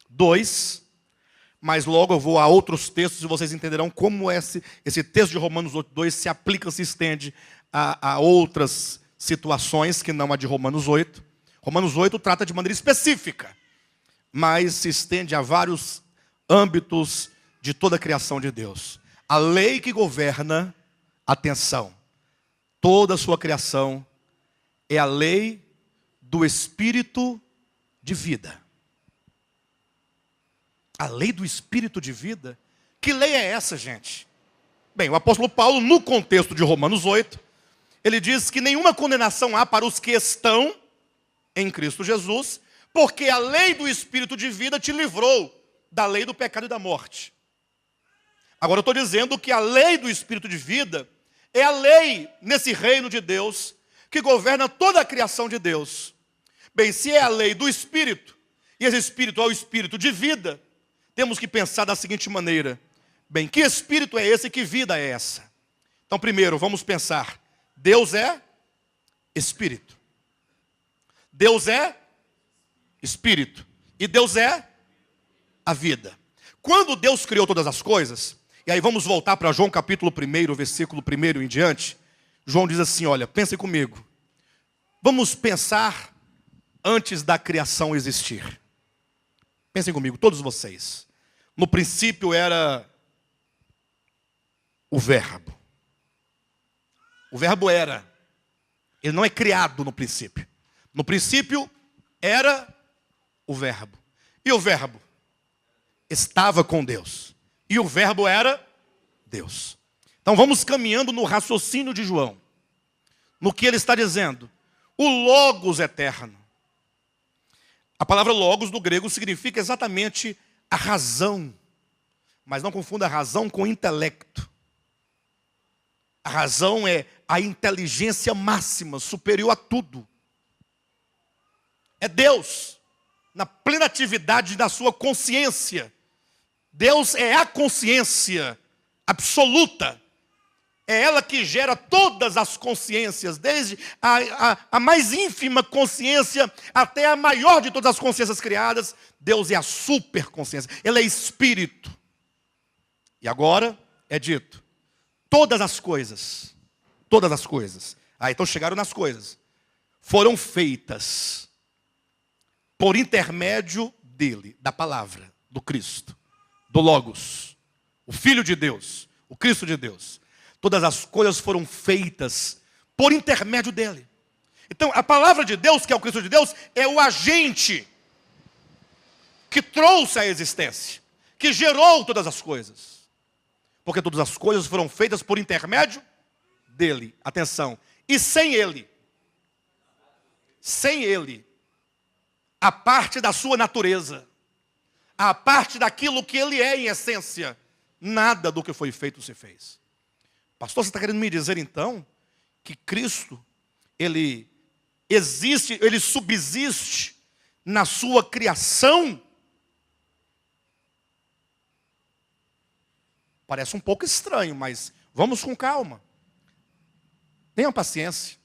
2, mas logo eu vou a outros textos e vocês entenderão como esse texto de Romanos 8, 2 se aplica, se estende a outras situações que não a de Romanos 8. Romanos 8 trata de maneira específica, mas se estende a vários âmbitos de toda a criação de Deus. A lei que governa, atenção, toda a sua criação é a lei do Espírito de vida. A lei do Espírito de vida? Que lei é essa, gente? Bem, o apóstolo Paulo, no contexto de Romanos 8, ele diz que nenhuma condenação há para os que estão em Cristo Jesus, porque a lei do Espírito de vida te livrou da lei do pecado e da morte. Agora eu estou dizendo que a lei do Espírito de vida é a lei nesse reino de Deus que governa toda a criação de Deus. Bem, se é a lei do Espírito, e esse Espírito é o Espírito de vida, temos que pensar da seguinte maneira: bem, que Espírito é esse e que vida é essa? Então primeiro vamos pensar, Deus é Espírito. Deus é Espírito. E Deus é a vida. Quando Deus criou todas as coisas, e aí vamos voltar para João capítulo 1, versículo 1 em diante. João diz assim, olha, pensem comigo. Vamos pensar antes da criação existir. Pensem comigo, todos vocês. No princípio era o verbo. O verbo era. Ele não é criado no princípio. No princípio era o verbo. E o verbo estava com Deus. E o verbo era Deus. Então vamos caminhando no raciocínio de João. No que ele está dizendo. O Logos eterno. A palavra Logos no grego significa exatamente a razão. Mas não confunda a razão com intelecto. A razão é a inteligência máxima, superior a tudo. É Deus, na plenatividade da sua consciência. Deus é a consciência absoluta. É ela que gera todas as consciências, desde a mais ínfima consciência até a maior de todas as consciências criadas. Deus é a superconsciência, Ele é Espírito. E agora é dito, todas as coisas, então chegaram nas coisas, foram feitas por intermédio dele, da palavra, do Cristo, do Logos, o Filho de Deus, o Cristo de Deus. Todas as coisas foram feitas por intermédio dele. Então, a palavra de Deus, que é o Cristo de Deus, é o agente que trouxe a existência, que gerou todas as coisas. Porque todas as coisas foram feitas por intermédio dele. Atenção. E sem ele, a parte da sua natureza, a parte daquilo que ele é em essência, nada do que foi feito se fez. Pastor, você está querendo me dizer então que Cristo, ele existe, ele subsiste na sua criação? Parece um pouco estranho, mas vamos com calma. Tenham paciência.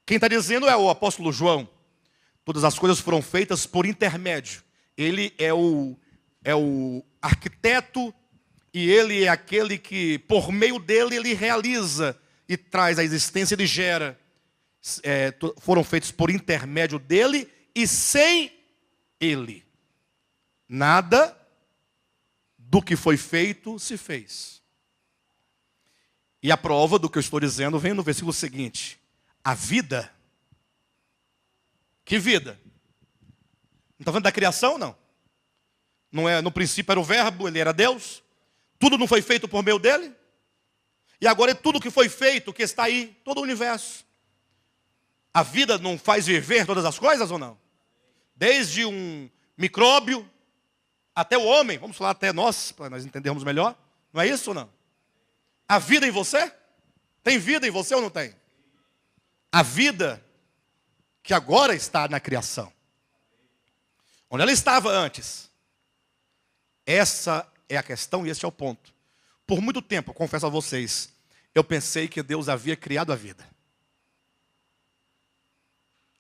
Quem está dizendo é o apóstolo João. Todas as coisas foram feitas por intermédio. Ele é o arquiteto e ele é aquele que, por meio dele, ele realiza e traz a existência, ele gera. foram feitos por intermédio dele e sem ele. Nada do que foi feito se fez. E a prova do que eu estou dizendo vem no versículo seguinte. A vida. Que vida? Não está falando da criação, não? Não é, no princípio era o verbo, ele era Deus. Tudo não foi feito por meio dele? E agora é tudo que foi feito, que está aí, todo o universo. A vida não faz viver todas as coisas ou não? Desde um micróbio até o homem, vamos falar até nós, para nós entendermos melhor. Não é isso ou não? A vida em você? Tem vida em você ou não tem? A vida que agora está na criação. Onde ela estava antes. Essa é a questão e esse é o ponto. Por muito tempo, confesso a vocês, eu pensei que Deus havia criado a vida.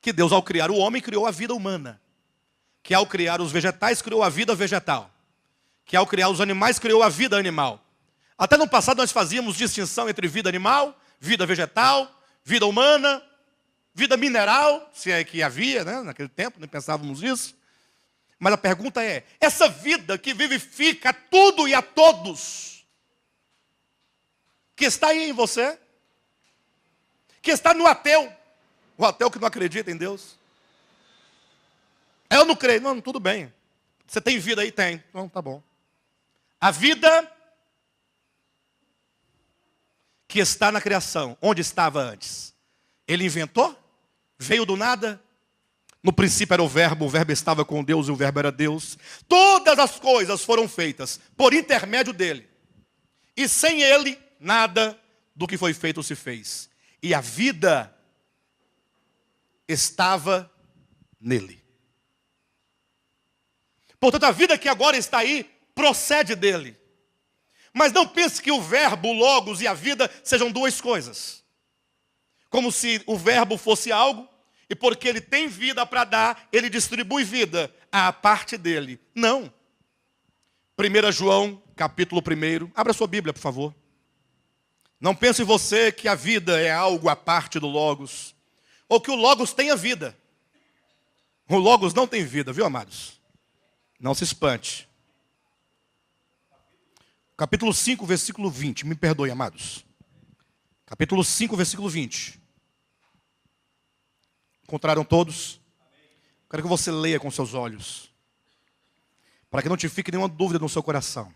Que Deus, ao criar o homem, criou a vida humana. Que ao criar os vegetais, criou a vida vegetal. Que ao criar os animais, criou a vida animal. Até no passado nós fazíamos distinção entre vida animal, vida vegetal, vida humana, vida mineral, se é que havia, né? Naquele tempo, nem pensávamos nisso. Mas a pergunta é, essa vida que vivifica tudo e a todos, que está aí em você, que está no ateu, o ateu que não acredita em Deus. Eu não creio, não, tudo bem. Você tem vida aí? Tem. Não, tá bom. A vida que está na criação, onde estava antes? Ele inventou? Veio do nada? No princípio era o verbo estava com Deus e o verbo era Deus. Todas as coisas foram feitas por intermédio dele. E sem ele, nada do que foi feito se fez. E a vida estava nele. Portanto, a vida que agora está aí procede dele. Mas não pense que o verbo, o logos e a vida sejam duas coisas. Como se o verbo fosse algo, e porque ele tem vida para dar, ele distribui vida à parte dele. Não. 1 João, capítulo 1. Abra sua Bíblia, por favor. Não pense você que a vida é algo à parte do logos, ou que o logos tenha vida. O logos não tem vida, viu, amados? Não se espante. Capítulo 5, versículo 20. Me perdoe, amados. Capítulo 5, versículo 20. Encontraram todos? Quero que você leia com seus olhos, para que não te fique nenhuma dúvida no seu coração.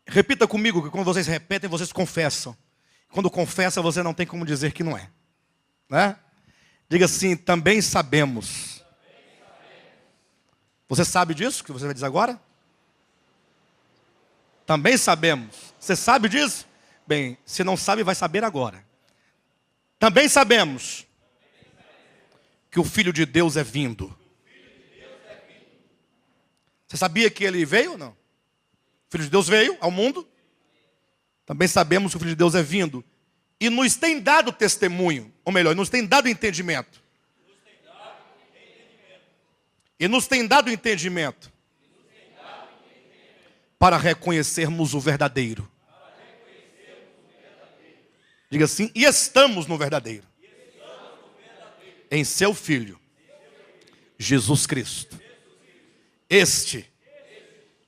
Repita comigo, que quando vocês repetem, vocês confessam. Quando confessa, você não tem como dizer que não é. Né? Diga assim, também sabemos. Você sabe disso que você vai dizer agora? Também sabemos. Você sabe disso? Bem, se não sabe, vai saber agora. Também sabemos que o Filho de Deus é vindo. Você sabia que ele veio ou não? O Filho de Deus veio ao mundo. Também sabemos que o Filho de Deus é vindo. E nos tem dado testemunho. Ou melhor, nos tem dado entendimento. E nos tem dado entendimento. Para reconhecermos o verdadeiro. Diga assim, e estamos no verdadeiro. Em seu Filho, Jesus Cristo. Este,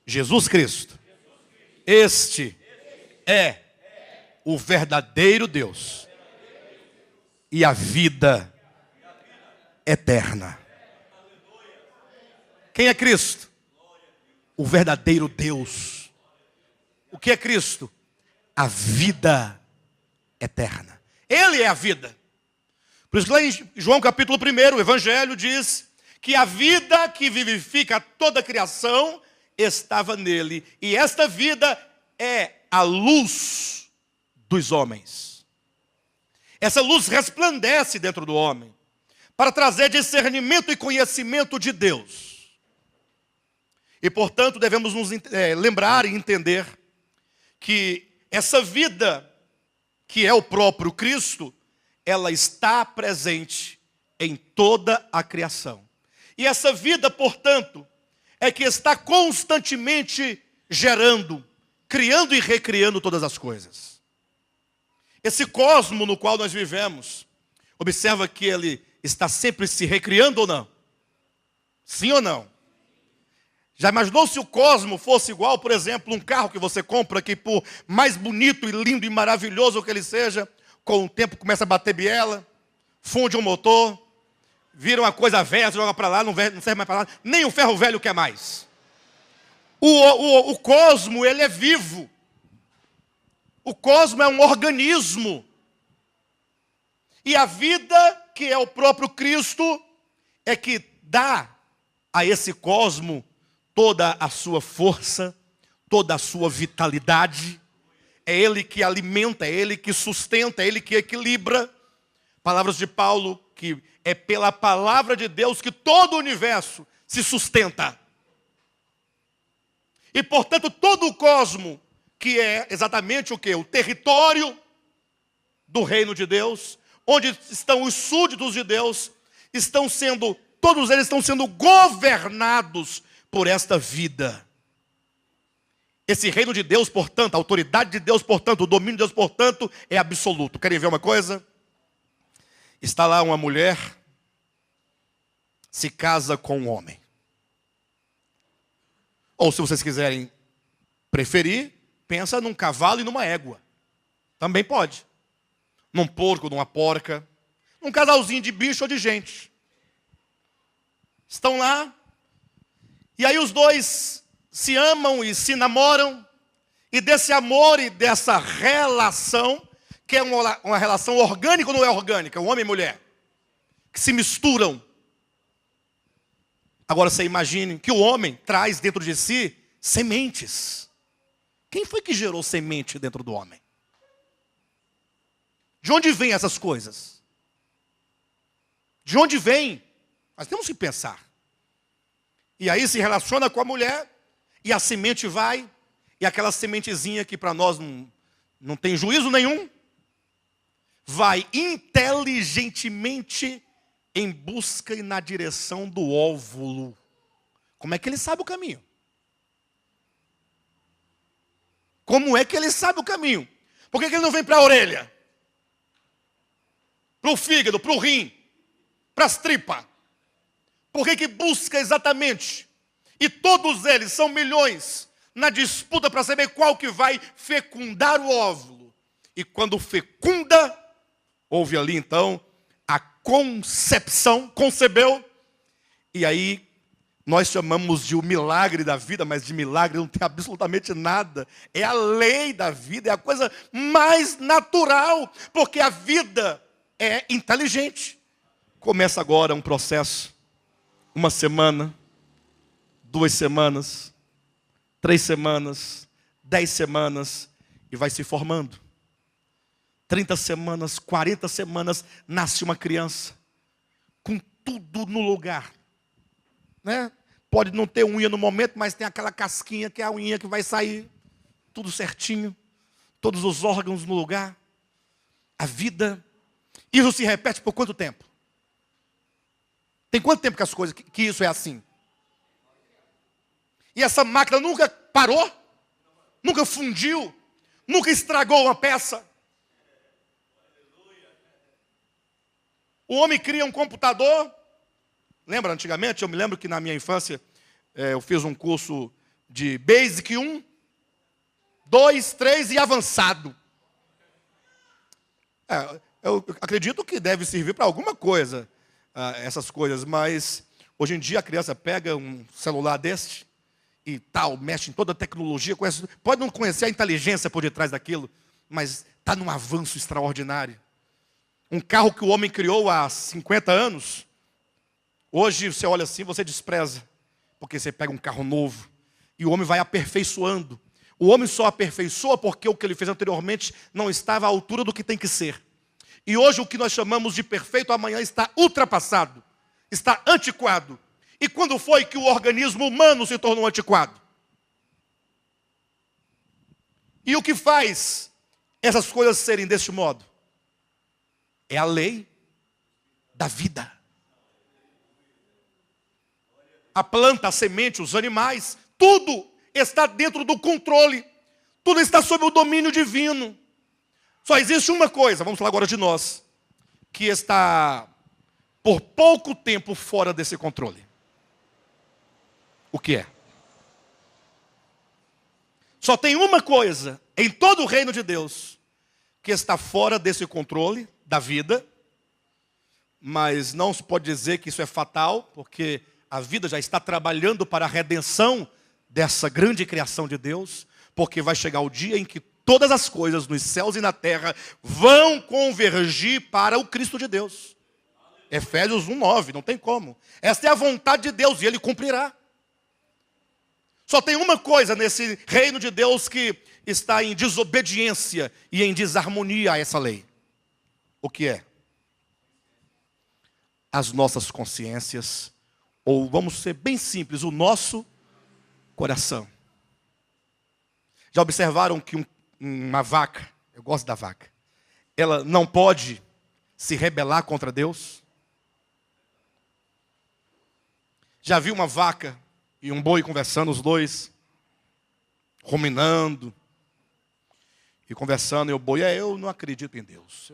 Jesus Cristo, este é o verdadeiro Deus e a vida eterna. Quem é Cristo? O verdadeiro Deus. O que é Cristo? A vida eterna. Ele é a vida. Por isso que lá em João capítulo 1, o Evangelho diz que a vida que vivifica toda a criação estava nele. E esta vida é a luz dos homens. Essa luz resplandece dentro do homem para trazer discernimento e conhecimento de Deus. E, portanto, devemos nos lembrar e entender que essa vida, que é o próprio Cristo, ela está presente em toda a criação. E essa vida, portanto, é que está constantemente gerando, criando e recriando todas as coisas. Esse cosmo no qual nós vivemos, observa que ele está sempre se recriando ou não? Sim ou não? Já imaginou se o cosmo fosse igual, por exemplo, um carro que você compra, que por mais bonito e lindo e maravilhoso que ele seja, com o tempo começa a bater biela, funde um motor, vira uma coisa velha, joga para lá, não serve mais para lá, nem o ferro velho quer mais. O cosmo, ele é vivo. O cosmo é um organismo. E a vida, que é o próprio Cristo, é que dá a esse cosmo toda a sua força, toda a sua vitalidade. É Ele que alimenta, é Ele que sustenta, é Ele que equilibra. Palavras de Paulo, que é pela palavra de Deus que todo o universo se sustenta. E, portanto, todo o cosmo, que é exatamente o quê? O território do reino de Deus, onde estão os súditos de Deus, todos eles estão sendo governados por esta vida. Esse reino de Deus, portanto, a autoridade de Deus, portanto, o domínio de Deus, portanto, é absoluto. Querem ver uma coisa? Está lá uma mulher, se casa com um homem. Ou, se vocês quiserem preferir, pensa num cavalo e numa égua. Também pode. Num porco, numa porca. Num casalzinho de bicho ou de gente. Estão lá. E aí os dois se amam e se namoram. E desse amor e dessa relação, que é uma relação orgânica ou não é orgânica? Um homem e mulher. Que se misturam. Agora você imagine que o homem traz dentro de si sementes. Quem foi que gerou semente dentro do homem? De onde vêm essas coisas? De onde vem? Nós temos que pensar. E aí se relaciona com a mulher, e a semente vai, e aquela sementezinha que para nós não tem juízo nenhum, vai inteligentemente em busca e na direção do óvulo. Como é que ele sabe o caminho? Como é que ele sabe o caminho? Por que ele não vem para a orelha? Para o fígado, para o rim, para as tripas? Por que busca exatamente? E todos eles são milhões na disputa para saber qual que vai fecundar o óvulo. E quando fecunda, houve ali então a concepção, concebeu, e aí nós chamamos de o milagre da vida, mas de milagre não tem absolutamente nada. É a lei da vida, é a coisa mais natural, porque a vida é inteligente. Começa agora um processo, 1 semana, 2 semanas, 3 semanas, 10 semanas, e vai se formando. 30 semanas, 40 semanas, nasce uma criança, com tudo no lugar, né? Pode não ter unha no momento, mas tem aquela casquinha que é a unha que vai sair, tudo certinho, todos os órgãos no lugar. A vida, isso se repete por quanto tempo? Tem quanto tempo que as coisas, que isso é assim? E essa máquina nunca parou? Nunca fundiu? Nunca estragou uma peça? O homem cria um computador. Lembra antigamente? Eu me lembro que na minha infância eu fiz um curso de Basic 1, 2, 3 e avançado. Eu acredito que deve servir para alguma coisa, essas coisas, mas hoje em dia a criança pega um celular deste e tal, mexe em toda a tecnologia, pode não conhecer a inteligência por detrás daquilo, mas está num avanço extraordinário. Um carro que o homem criou há 50 anos, hoje você olha assim, você despreza, porque você pega um carro novo, e o homem vai aperfeiçoando. O homem só aperfeiçoa porque o que ele fez anteriormente não estava à altura do que tem que ser. E hoje o que nós chamamos de perfeito, amanhã está ultrapassado, está antiquado. E quando foi que o organismo humano se tornou antiquado? E o que faz essas coisas serem deste modo? É a lei da vida. A planta, a semente, os animais, tudo está dentro do controle. Tudo está sob o domínio divino. Só existe uma coisa, vamos falar agora de nós, que está por pouco tempo fora desse controle. O que é? Só tem uma coisa em todo o reino de Deus que está fora desse controle da vida, mas não se pode dizer que isso é fatal, porque a vida já está trabalhando para a redenção dessa grande criação de Deus, porque vai chegar o dia em que todas as coisas nos céus e na terra vão convergir para o Cristo de Deus. Efésios 1:9, não tem como. Esta é a vontade de Deus e Ele cumprirá. Só tem uma coisa nesse reino de Deus que está em desobediência e em desarmonia a essa lei. O que é? As nossas consciências, ou vamos ser bem simples, o nosso coração. Já observaram que uma vaca, eu gosto da vaca, ela não pode se rebelar contra Deus? Já viu uma vaca e um boi conversando, os dois, ruminando, e conversando, e o boi, eu não acredito em Deus.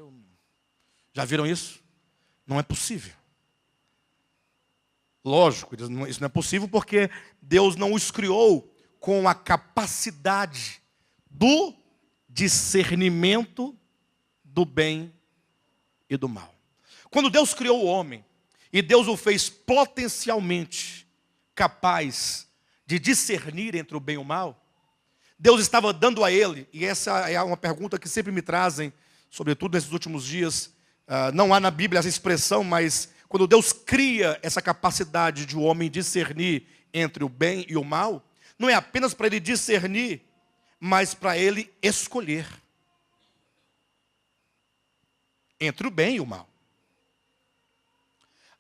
Já viram isso? Não é possível. Lógico, isso não é possível porque Deus não os criou com a capacidade do discernimento do bem e do mal. Quando Deus criou o homem, e Deus o fez potencialmente capaz de discernir entre o bem e o mal, Deus estava dando a ele, e essa é uma pergunta que sempre me trazem, sobretudo nesses últimos dias, não há na Bíblia essa expressão, mas quando Deus cria essa capacidade de o homem discernir entre o bem e o mal, não é apenas para ele discernir, mas para ele escolher entre o bem e o mal.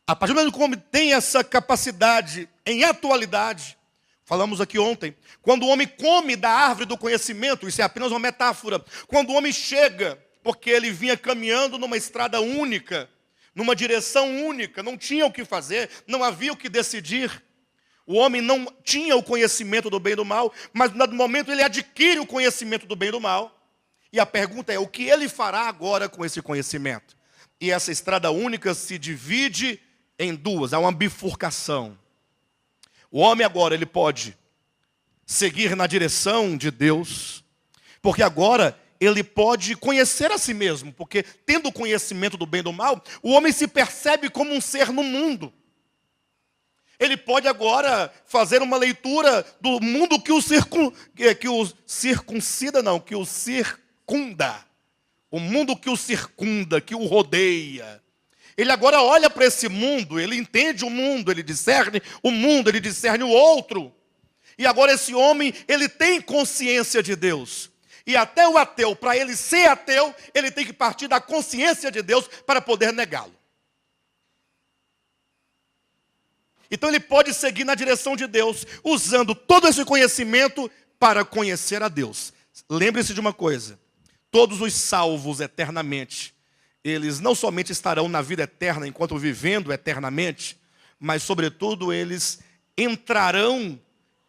A partir do momento que o homem tem essa capacidade em atualidade, falamos aqui ontem, quando o homem come da árvore do conhecimento, isso é apenas uma metáfora, quando o homem chega, porque ele vinha caminhando numa estrada única, numa direção única, não tinha o que fazer, não havia o que decidir, o homem não tinha o conhecimento do bem e do mal, mas no momento ele adquire o conhecimento do bem e do mal, e a pergunta é, o que ele fará agora com esse conhecimento? E essa estrada única se divide em duas, há uma bifurcação. O homem agora, ele pode seguir na direção de Deus, porque agora ele pode conhecer a si mesmo, porque tendo o conhecimento do bem e do mal, o homem se percebe como um ser no mundo. Ele pode agora fazer uma leitura do mundo que o circunda, o mundo que o circunda, que o rodeia. Ele agora olha para esse mundo, ele entende o mundo, ele discerne o mundo, ele discerne o outro. E agora esse homem, ele tem consciência de Deus. E até o ateu, para ele ser ateu, ele tem que partir da consciência de Deus para poder negá-lo. Então ele pode seguir na direção de Deus, usando todo esse conhecimento para conhecer a Deus. Lembre-se de uma coisa, todos os salvos eternamente, eles não somente estarão na vida eterna enquanto vivendo eternamente, mas sobretudo eles entrarão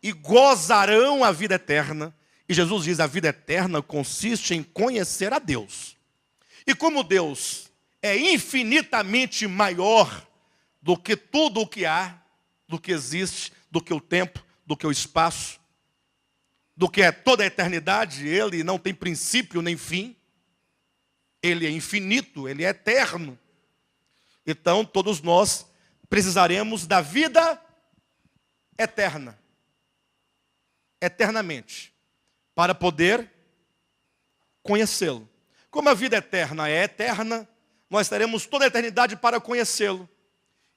e gozarão a vida eterna. E Jesus diz, a vida eterna consiste em conhecer a Deus. E como Deus é infinitamente maior do que tudo o que há, do que existe, do que o tempo, do que o espaço, do que é toda a eternidade, Ele não tem princípio nem fim. Ele é infinito, Ele é eterno. Então, todos nós precisaremos da vida eterna. Eternamente. Para poder conhecê-lo. Como a vida eterna é eterna, nós teremos toda a eternidade para conhecê-lo.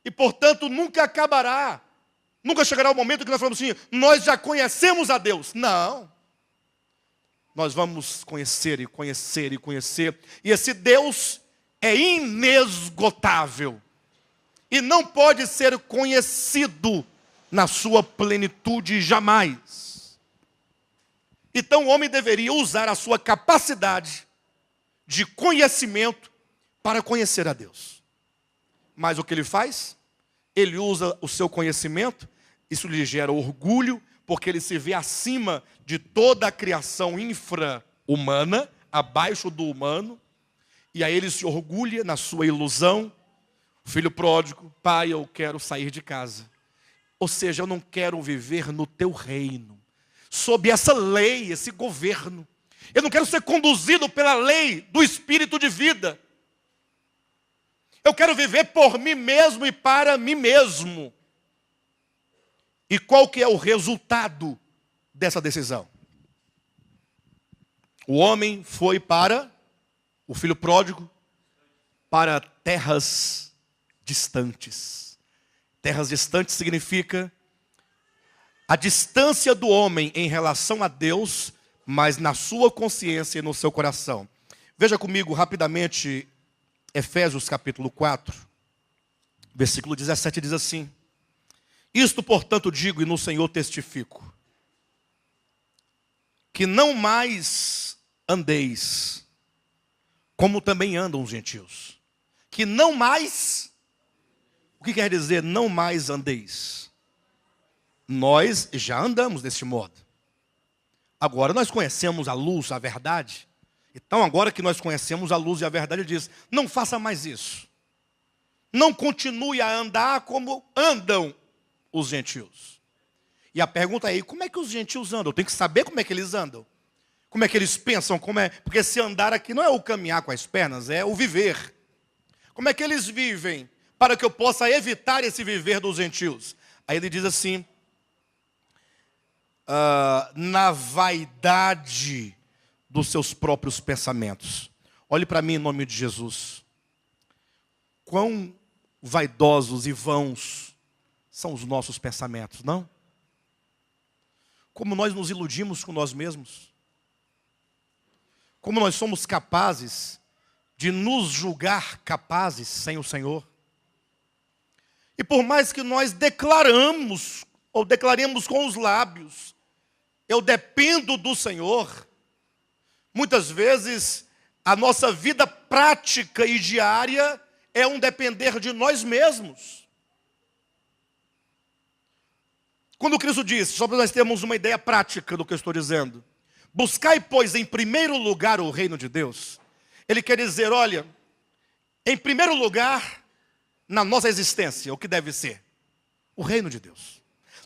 E, portanto, nunca acabará. Nunca chegará o momento que nós falamos assim, nós já conhecemos a Deus. Não. Nós vamos conhecer e conhecer e conhecer. E esse Deus é inesgotável. E não pode ser conhecido na sua plenitude jamais. Então o homem deveria usar a sua capacidade de conhecimento para conhecer a Deus. Mas o que ele faz? Ele usa o seu conhecimento, isso lhe gera orgulho, porque ele se vê acima de toda a criação infra-humana, abaixo do humano, e aí ele se orgulha na sua ilusão. O filho pródigo: pai, eu quero sair de casa. Ou seja, eu não quero viver no teu reino, sob essa lei, esse governo. Eu não quero ser conduzido pela lei do espírito de vida. Eu quero viver por mim mesmo e para mim mesmo. E qual que é o resultado dessa decisão? O homem foi para, o filho pródigo, para terras distantes. Terras distantes significa a distância do homem em relação a Deus, mas na sua consciência e no seu coração. Veja comigo rapidamente Efésios capítulo 4, versículo 17 diz assim: isto, portanto, digo e no Senhor testifico, que não mais andeis como também andam os gentios. Que não mais, o que quer dizer não mais andeis? Nós já andamos deste modo. Agora nós conhecemos a luz, a verdade. Então agora que nós conhecemos a luz e a verdade, ele diz: não faça mais isso. Não continue a andar como andam os gentios. E a pergunta é: como é que os gentios andam? Eu tenho que saber como é que eles andam. Como é que eles pensam, porque se andar aqui não é o caminhar com as pernas, é o viver. Como é que eles vivem, para que eu possa evitar esse viver dos gentios? Aí ele diz assim: na vaidade dos seus próprios pensamentos. Olhe para mim em nome de Jesus. Quão vaidosos e vãos são os nossos pensamentos, não? Como nós nos iludimos com nós mesmos. Como nós somos capazes de nos julgar capazes sem o Senhor. E por mais que nós declaremos, ou declaremos com os lábios, eu dependo do Senhor, muitas vezes a nossa vida prática e diária é um depender de nós mesmos. Quando Cristo disse, só para nós termos uma ideia prática do que eu estou dizendo: buscai, pois, em primeiro lugar o reino de Deus. Ele quer dizer, olha, em primeiro lugar, na nossa existência, o que deve ser? O reino de Deus.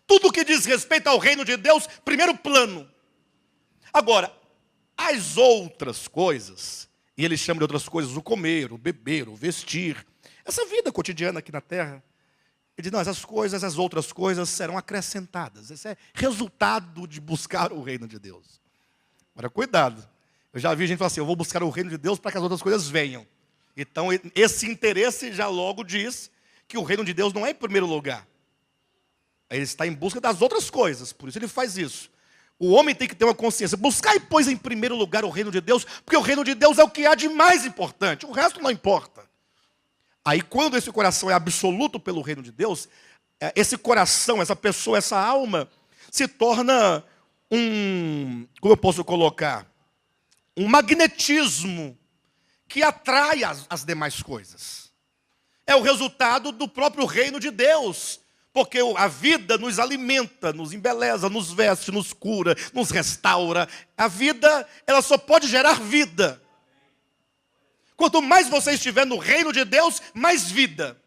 Tudo que diz respeito ao reino de Deus, primeiro plano. Agora, as outras coisas, e ele chama de outras coisas, o comer, o beber, o vestir, essa vida cotidiana aqui na terra, ele diz, não, essas coisas, as outras coisas serão acrescentadas. Esse é resultado de buscar o reino de Deus. Agora, cuidado. Eu já vi gente falar assim, eu vou buscar o reino de Deus para que as outras coisas venham. Então, esse interesse já logo diz que o reino de Deus não é em primeiro lugar. Ele está em busca das outras coisas, por isso ele faz isso. O homem tem que ter uma consciência. Buscai, pois, em primeiro lugar o reino de Deus, porque o reino de Deus é o que há de mais importante. O resto não importa. Aí, quando esse coração é absoluto pelo reino de Deus, esse coração, essa pessoa, essa alma, se torna como eu posso colocar? Um magnetismo que atrai as demais coisas. É o resultado do próprio reino de Deus. Porque a vida nos alimenta, nos embeleza, nos veste, nos cura, nos restaura. A vida, ela só pode gerar vida. Quanto mais você estiver no reino de Deus, mais vida,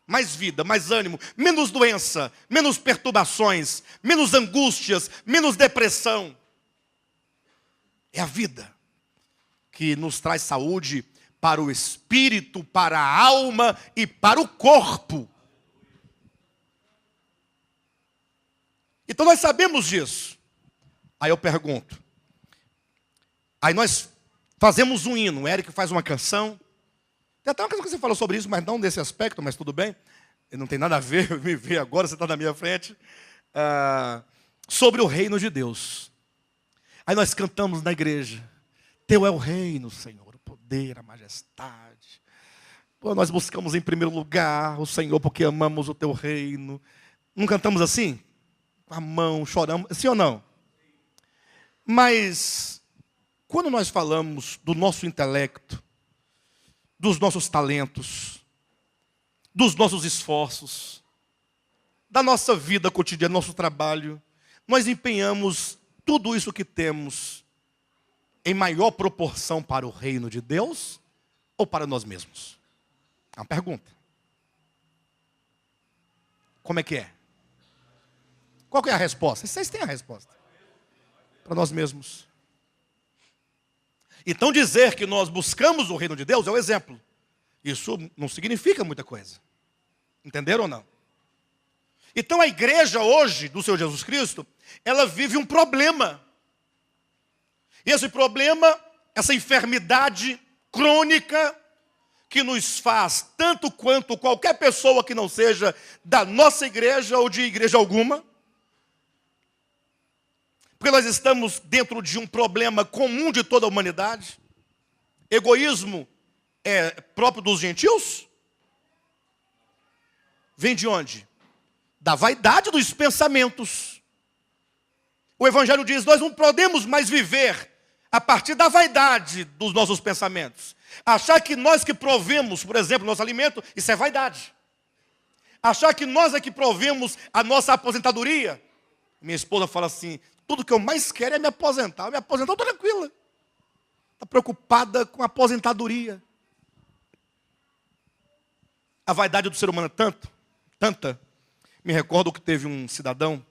mais ânimo, menos doença, menos perturbações, menos angústias, menos depressão. É a vida que nos traz saúde para o espírito, para a alma e para o corpo. Então nós sabemos disso. Aí eu pergunto. Aí nós fazemos um hino. O Eric faz uma canção. Tem até uma canção que você falou sobre isso, mas não desse aspecto, mas tudo bem. Não tem nada a ver, me ver agora, você está na minha frente. Sobre o reino de Deus. Aí nós cantamos na igreja. Teu é o reino, Senhor, o poder, a majestade. Pô, nós buscamos em primeiro lugar o Senhor porque amamos o teu reino. Não cantamos assim? Com a mão, choramos, sim ou não? Mas, quando nós falamos do nosso intelecto, dos nossos talentos, dos nossos esforços, da nossa vida cotidiana, nosso trabalho, nós empenhamos tudo isso que temos em maior proporção para o reino de Deus ou para nós mesmos? É uma pergunta. Como é que é? Qual que é a resposta? Vocês têm a resposta. Para nós mesmos. Então dizer que nós buscamos o reino de Deus é o exemplo. Isso não significa muita coisa. Entenderam ou não? Então a igreja hoje, do Senhor Jesus Cristo, ela vive um problema. E esse problema, essa enfermidade crônica, que nos faz, tanto quanto qualquer pessoa que não seja da nossa igreja ou de igreja alguma, porque nós estamos dentro de um problema comum de toda a humanidade. Egoísmo é próprio dos gentios? Vem de onde? Da vaidade dos pensamentos. O Evangelho diz, nós não podemos mais viver a partir da vaidade dos nossos pensamentos. Achar que nós que provemos, por exemplo, nosso alimento, isso é vaidade. Achar que nós é que provemos a nossa aposentadoria. Minha esposa fala assim, tudo que eu mais quero é me aposentar. Eu me aposentar, eu estou tranquila. Está preocupada com a aposentadoria. A vaidade do ser humano é tanta. Me recordo que teve um cidadão,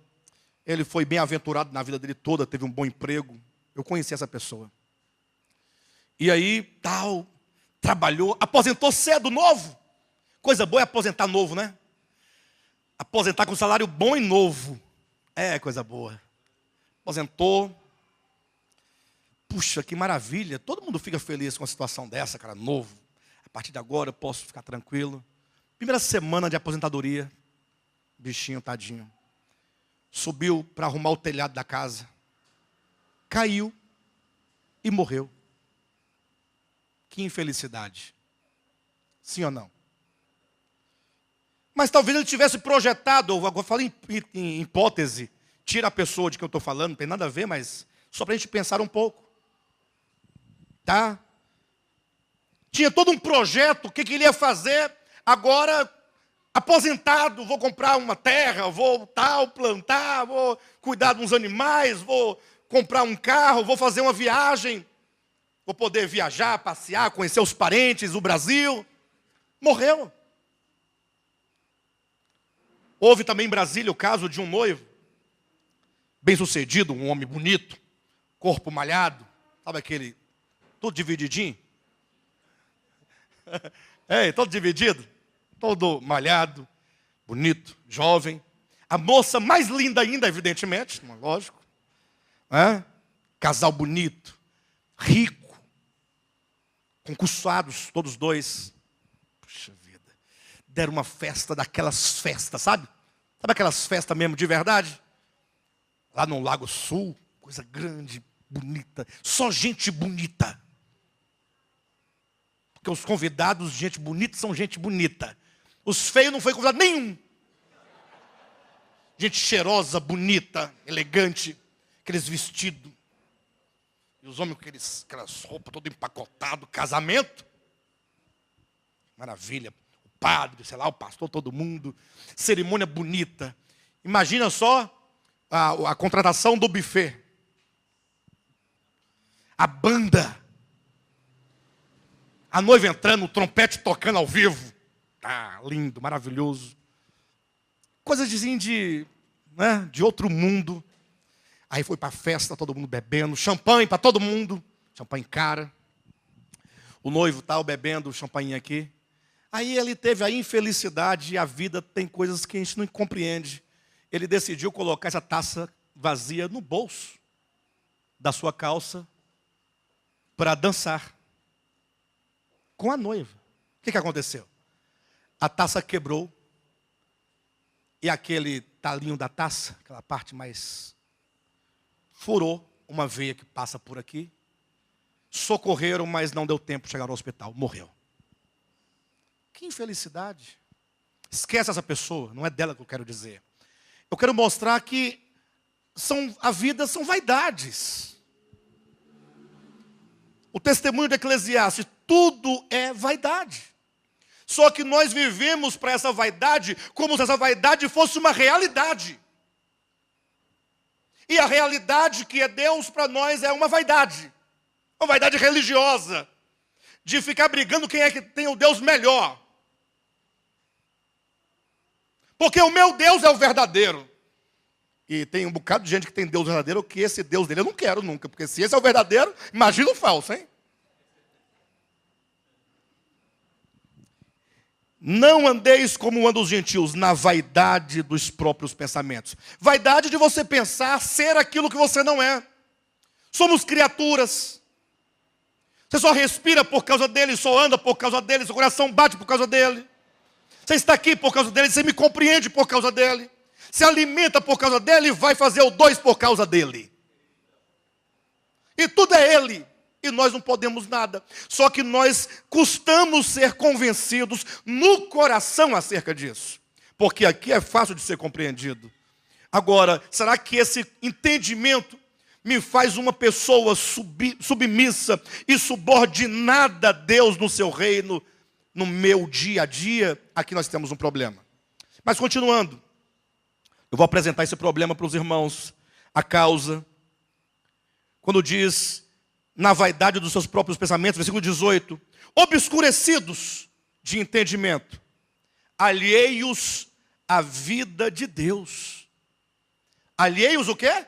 ele foi bem-aventurado na vida dele toda, teve um bom emprego. Eu conheci essa pessoa. E aí, trabalhou, aposentou cedo, novo. Coisa boa é aposentar novo, né? Aposentar com salário bom e novo. É coisa boa. Aposentou. Puxa, que maravilha. Todo mundo fica feliz com uma situação dessa, cara, novo. A partir de agora eu posso ficar tranquilo. Primeira semana de aposentadoria. Bichinho, tadinho. Subiu para arrumar o telhado da casa. Caiu e morreu. Que infelicidade. Sim ou não? Mas talvez ele tivesse projetado, agora falo em hipótese, tira a pessoa de que eu estou falando, não tem nada a ver, mas só para a gente pensar um pouco. Tá? Tinha todo um projeto, o que ele ia fazer agora, aposentado, vou comprar uma terra, vou plantar, vou cuidar de uns animais, vou comprar um carro, vou fazer uma viagem, vou poder viajar, passear, conhecer os parentes, o Brasil. Morreu. Houve também em Brasília o caso de um noivo, bem-sucedido, um homem bonito, corpo malhado, sabe aquele, todo divididinho? Todo dividido, todo malhado, bonito, jovem. A moça mais linda ainda, evidentemente, lógico. Casal bonito, rico, concursados, todos dois. Puxa vida. Deram uma festa daquelas festas, sabe? Sabe aquelas festas mesmo de verdade? Lá no Lago Sul, coisa grande, bonita. Só gente bonita. Porque os convidados, gente bonita, são gente bonita. Os feios não foi convidado nenhum. Gente cheirosa, bonita, elegante. Aqueles vestidos. E os homens com aquelas roupas todo empacotado, casamento. Maravilha. O padre, sei lá, o pastor, todo mundo. Cerimônia bonita. Imagina só a contratação do buffet. A banda. A noiva entrando, o trompete tocando ao vivo. Lindo, maravilhoso. Coisas de outro mundo. Aí foi para a festa, todo mundo bebendo. Champanhe para todo mundo. Champanhe cara. O noivo tal bebendo champanhe aqui. Aí ele teve a infelicidade e a vida tem coisas que a gente não compreende. Ele decidiu colocar essa taça vazia no bolso da sua calça para dançar com a noiva. O que aconteceu? A taça quebrou e aquele talinho da taça, aquela parte mais, furou uma veia que passa por aqui. Socorreram, mas não deu tempo de chegar ao hospital. Morreu. Que infelicidade. Esquece essa pessoa, não é dela que eu quero dizer. Eu quero mostrar que a vida são vaidades. O testemunho de Eclesiastes, tudo é vaidade. Só que nós vivemos para essa vaidade como se essa vaidade fosse uma realidade. E a realidade que é Deus para nós é uma vaidade. Uma vaidade religiosa, de ficar brigando quem é que tem o Deus melhor. Porque o meu Deus é o verdadeiro. E tem um bocado de gente que tem Deus verdadeiro, que esse Deus dele eu não quero nunca. Porque se esse é o verdadeiro, imagina o falso, hein? Não andeis como andam os gentios, na vaidade dos próprios pensamentos. Vaidade de você pensar ser aquilo que você não é. Somos criaturas. Você só respira por causa dele, só anda por causa dele, seu coração bate por causa dele. Você está aqui por causa dele, você me compreende por causa dele. Se alimenta por causa dele, vai fazer o 2 por causa dele. E tudo é ele. E nós não podemos nada. Só que nós custamos ser convencidos no coração acerca disso. Porque aqui é fácil de ser compreendido. Agora, será que esse entendimento me faz uma pessoa submissa e subordinada a Deus no seu reino, no meu dia a dia? Aqui nós temos um problema. Mas continuando, eu vou apresentar esse problema para os irmãos. A causa, quando diz, na vaidade dos seus próprios pensamentos, versículo 18, obscurecidos de entendimento, alheios à vida de Deus. Alheios o quê?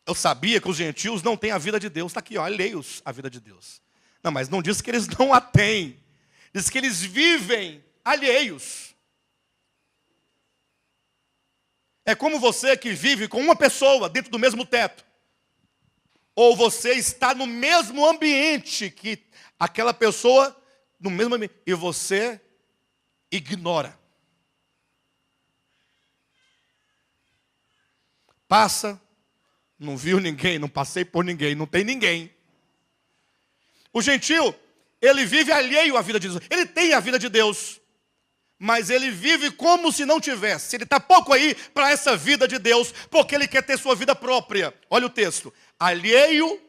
Eu sabia que os gentios não têm a vida de Deus. Está aqui, ó, alheios à vida de Deus. Não, mas não diz que eles não a têm. Diz que eles vivem alheios. É como você que vive com uma pessoa dentro do mesmo teto. Ou você está no mesmo ambiente que aquela pessoa, no mesmo ambiente, e você ignora. Passa, não viu ninguém, não passei por ninguém, não tem ninguém. O gentio, ele vive alheio à vida de Deus. Ele tem a vida de Deus, mas ele vive como se não tivesse. Ele está pouco aí para essa vida de Deus, porque ele quer ter sua vida própria. Olha o texto. Alheio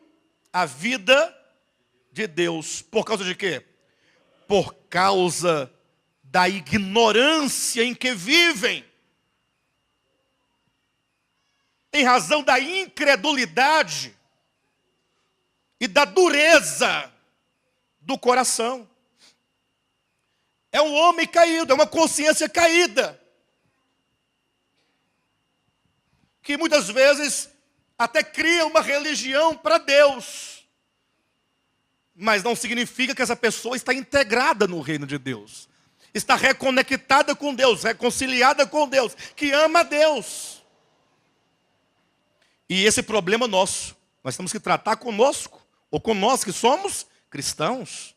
à vida de Deus. Por causa de quê? Por causa da ignorância em que vivem. Em razão da incredulidade e da dureza do coração. É um homem caído, é uma consciência caída, que muitas vezes até cria uma religião para Deus, mas não significa que essa pessoa está integrada no reino de Deus, está reconectada com Deus, reconciliada com Deus, que ama a Deus. E esse problema nosso, nós temos que tratar conosco, ou com nós que somos cristãos.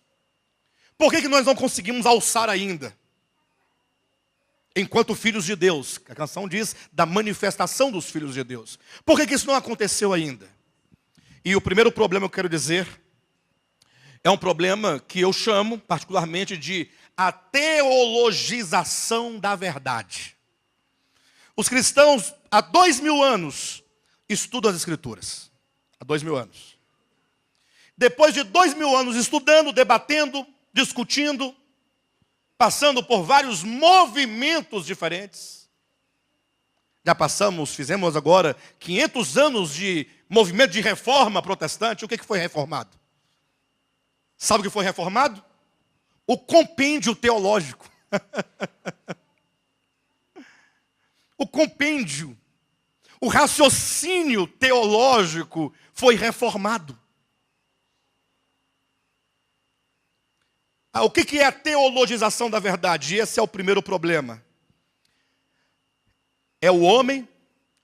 Por que nós não conseguimos alçar ainda? Enquanto filhos de Deus. A canção diz da manifestação dos filhos de Deus. Por que isso não aconteceu ainda? E o primeiro problema eu quero dizer, é um problema que eu chamo particularmente de a teologização da verdade. Os cristãos há 2000 anos estudam as Escrituras. Há 2000 anos. Depois de 2000 anos estudando, debatendo, discutindo, passando por vários movimentos diferentes. Já fizemos agora 500 anos de movimento de reforma protestante. O que foi reformado? Sabe o que foi reformado? O compêndio teológico. O compêndio. O raciocínio teológico foi reformado. O que é a teologização da verdade? Esse é o primeiro problema. É o homem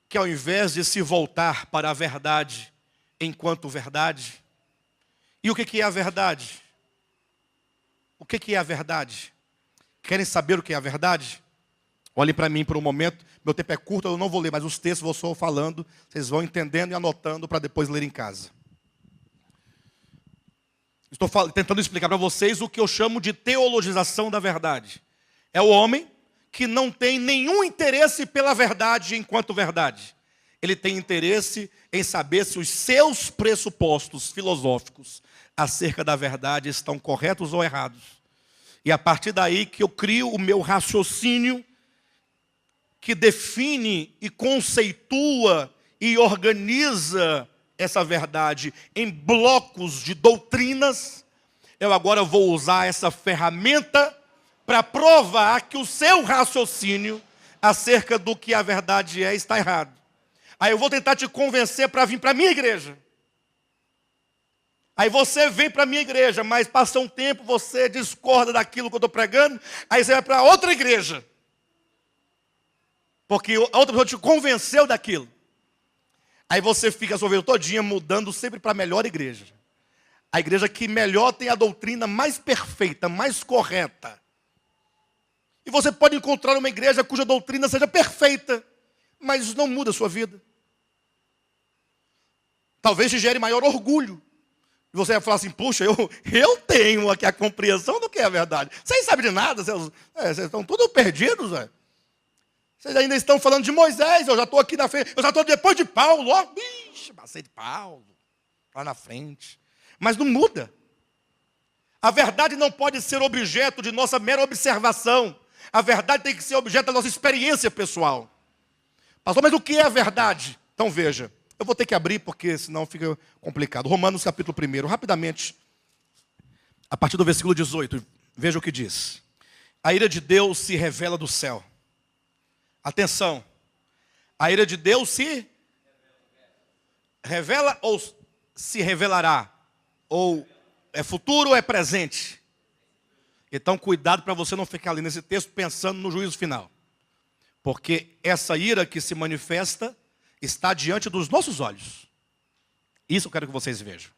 que, ao invés de se voltar para a verdade enquanto verdade. E o que é a verdade? O que é a verdade? Querem saber o que é a verdade? Olhem para mim por um momento. Meu tempo é curto, eu não vou ler, mas os textos vou só falando. Vocês vão entendendo e anotando para depois ler em casa. Estou tentando explicar para vocês o que eu chamo de teologização da verdade. É o homem que não tem nenhum interesse pela verdade enquanto verdade. Ele tem interesse em saber se os seus pressupostos filosóficos acerca da verdade estão corretos ou errados. E a partir daí que eu crio o meu raciocínio que define e conceitua e organiza essa verdade em blocos de doutrinas, eu agora vou usar essa ferramenta para provar que o seu raciocínio acerca do que a verdade é está errado. Aí eu vou tentar te convencer para vir para a minha igreja. Aí você vem para a minha igreja, mas passa um tempo, você discorda daquilo que eu estou pregando, aí você vai para outra igreja. Porque a outra pessoa te convenceu daquilo. Aí você fica a sua vida todinha mudando sempre para a melhor igreja. A igreja que melhor tem a doutrina mais perfeita, mais correta. E você pode encontrar uma igreja cuja doutrina seja perfeita, mas isso não muda a sua vida. Talvez te gere maior orgulho. E você vai falar assim, puxa, eu tenho aqui a compreensão do que é a verdade. Vocês sabem de nada, vocês estão todos perdidos, velho. Vocês ainda estão falando de Moisés, eu já estou aqui na frente, eu já estou depois de Paulo, ó, bicho, passei de Paulo, lá na frente. Mas não muda. A verdade não pode ser objeto de nossa mera observação. A verdade tem que ser objeto da nossa experiência pessoal. Pastor, mas o que é a verdade? Então veja, eu vou ter que abrir porque senão fica complicado. Romanos capítulo 1, rapidamente, a partir do versículo 18, veja o que diz. A ira de Deus se revela do céu. Atenção, a ira de Deus se revela ou se revelará? Ou é futuro ou é presente? Então cuidado para você não ficar ali nesse texto pensando no juízo final. Porque essa ira que se manifesta está diante dos nossos olhos. Isso eu quero que vocês vejam.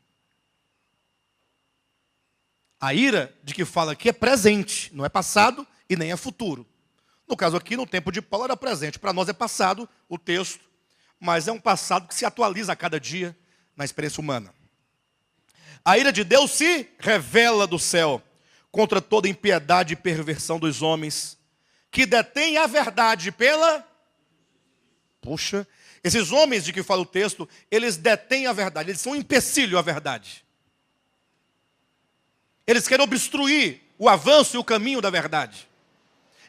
A ira de que fala aqui é presente, não é passado e nem é futuro. No caso aqui, no tempo de Paulo era presente. Para nós é passado o texto, mas é um passado que se atualiza a cada dia na experiência humana. A ira de Deus se revela do céu contra toda impiedade e perversão dos homens, que detêm a verdade pela... Puxa, esses homens de que fala o texto, eles detêm a verdade, eles são um empecilho à verdade. Eles querem obstruir o avanço e o caminho da verdade.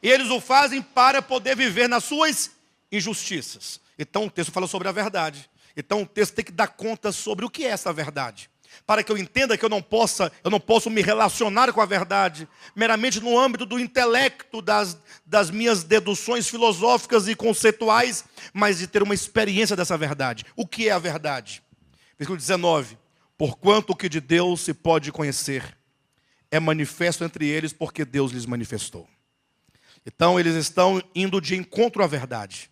E eles o fazem para poder viver nas suas injustiças. Então o texto fala sobre a verdade. Então o texto tem que dar conta sobre o que é essa verdade. Para que eu entenda que eu não posso me relacionar com a verdade meramente no âmbito do intelecto, das minhas deduções filosóficas e conceituais, mas de ter uma experiência dessa verdade. O que é a verdade? Versículo 19. Porquanto o que de Deus se pode conhecer é manifesto entre eles, porque Deus lhes manifestou. Então eles estão indo de encontro à verdade,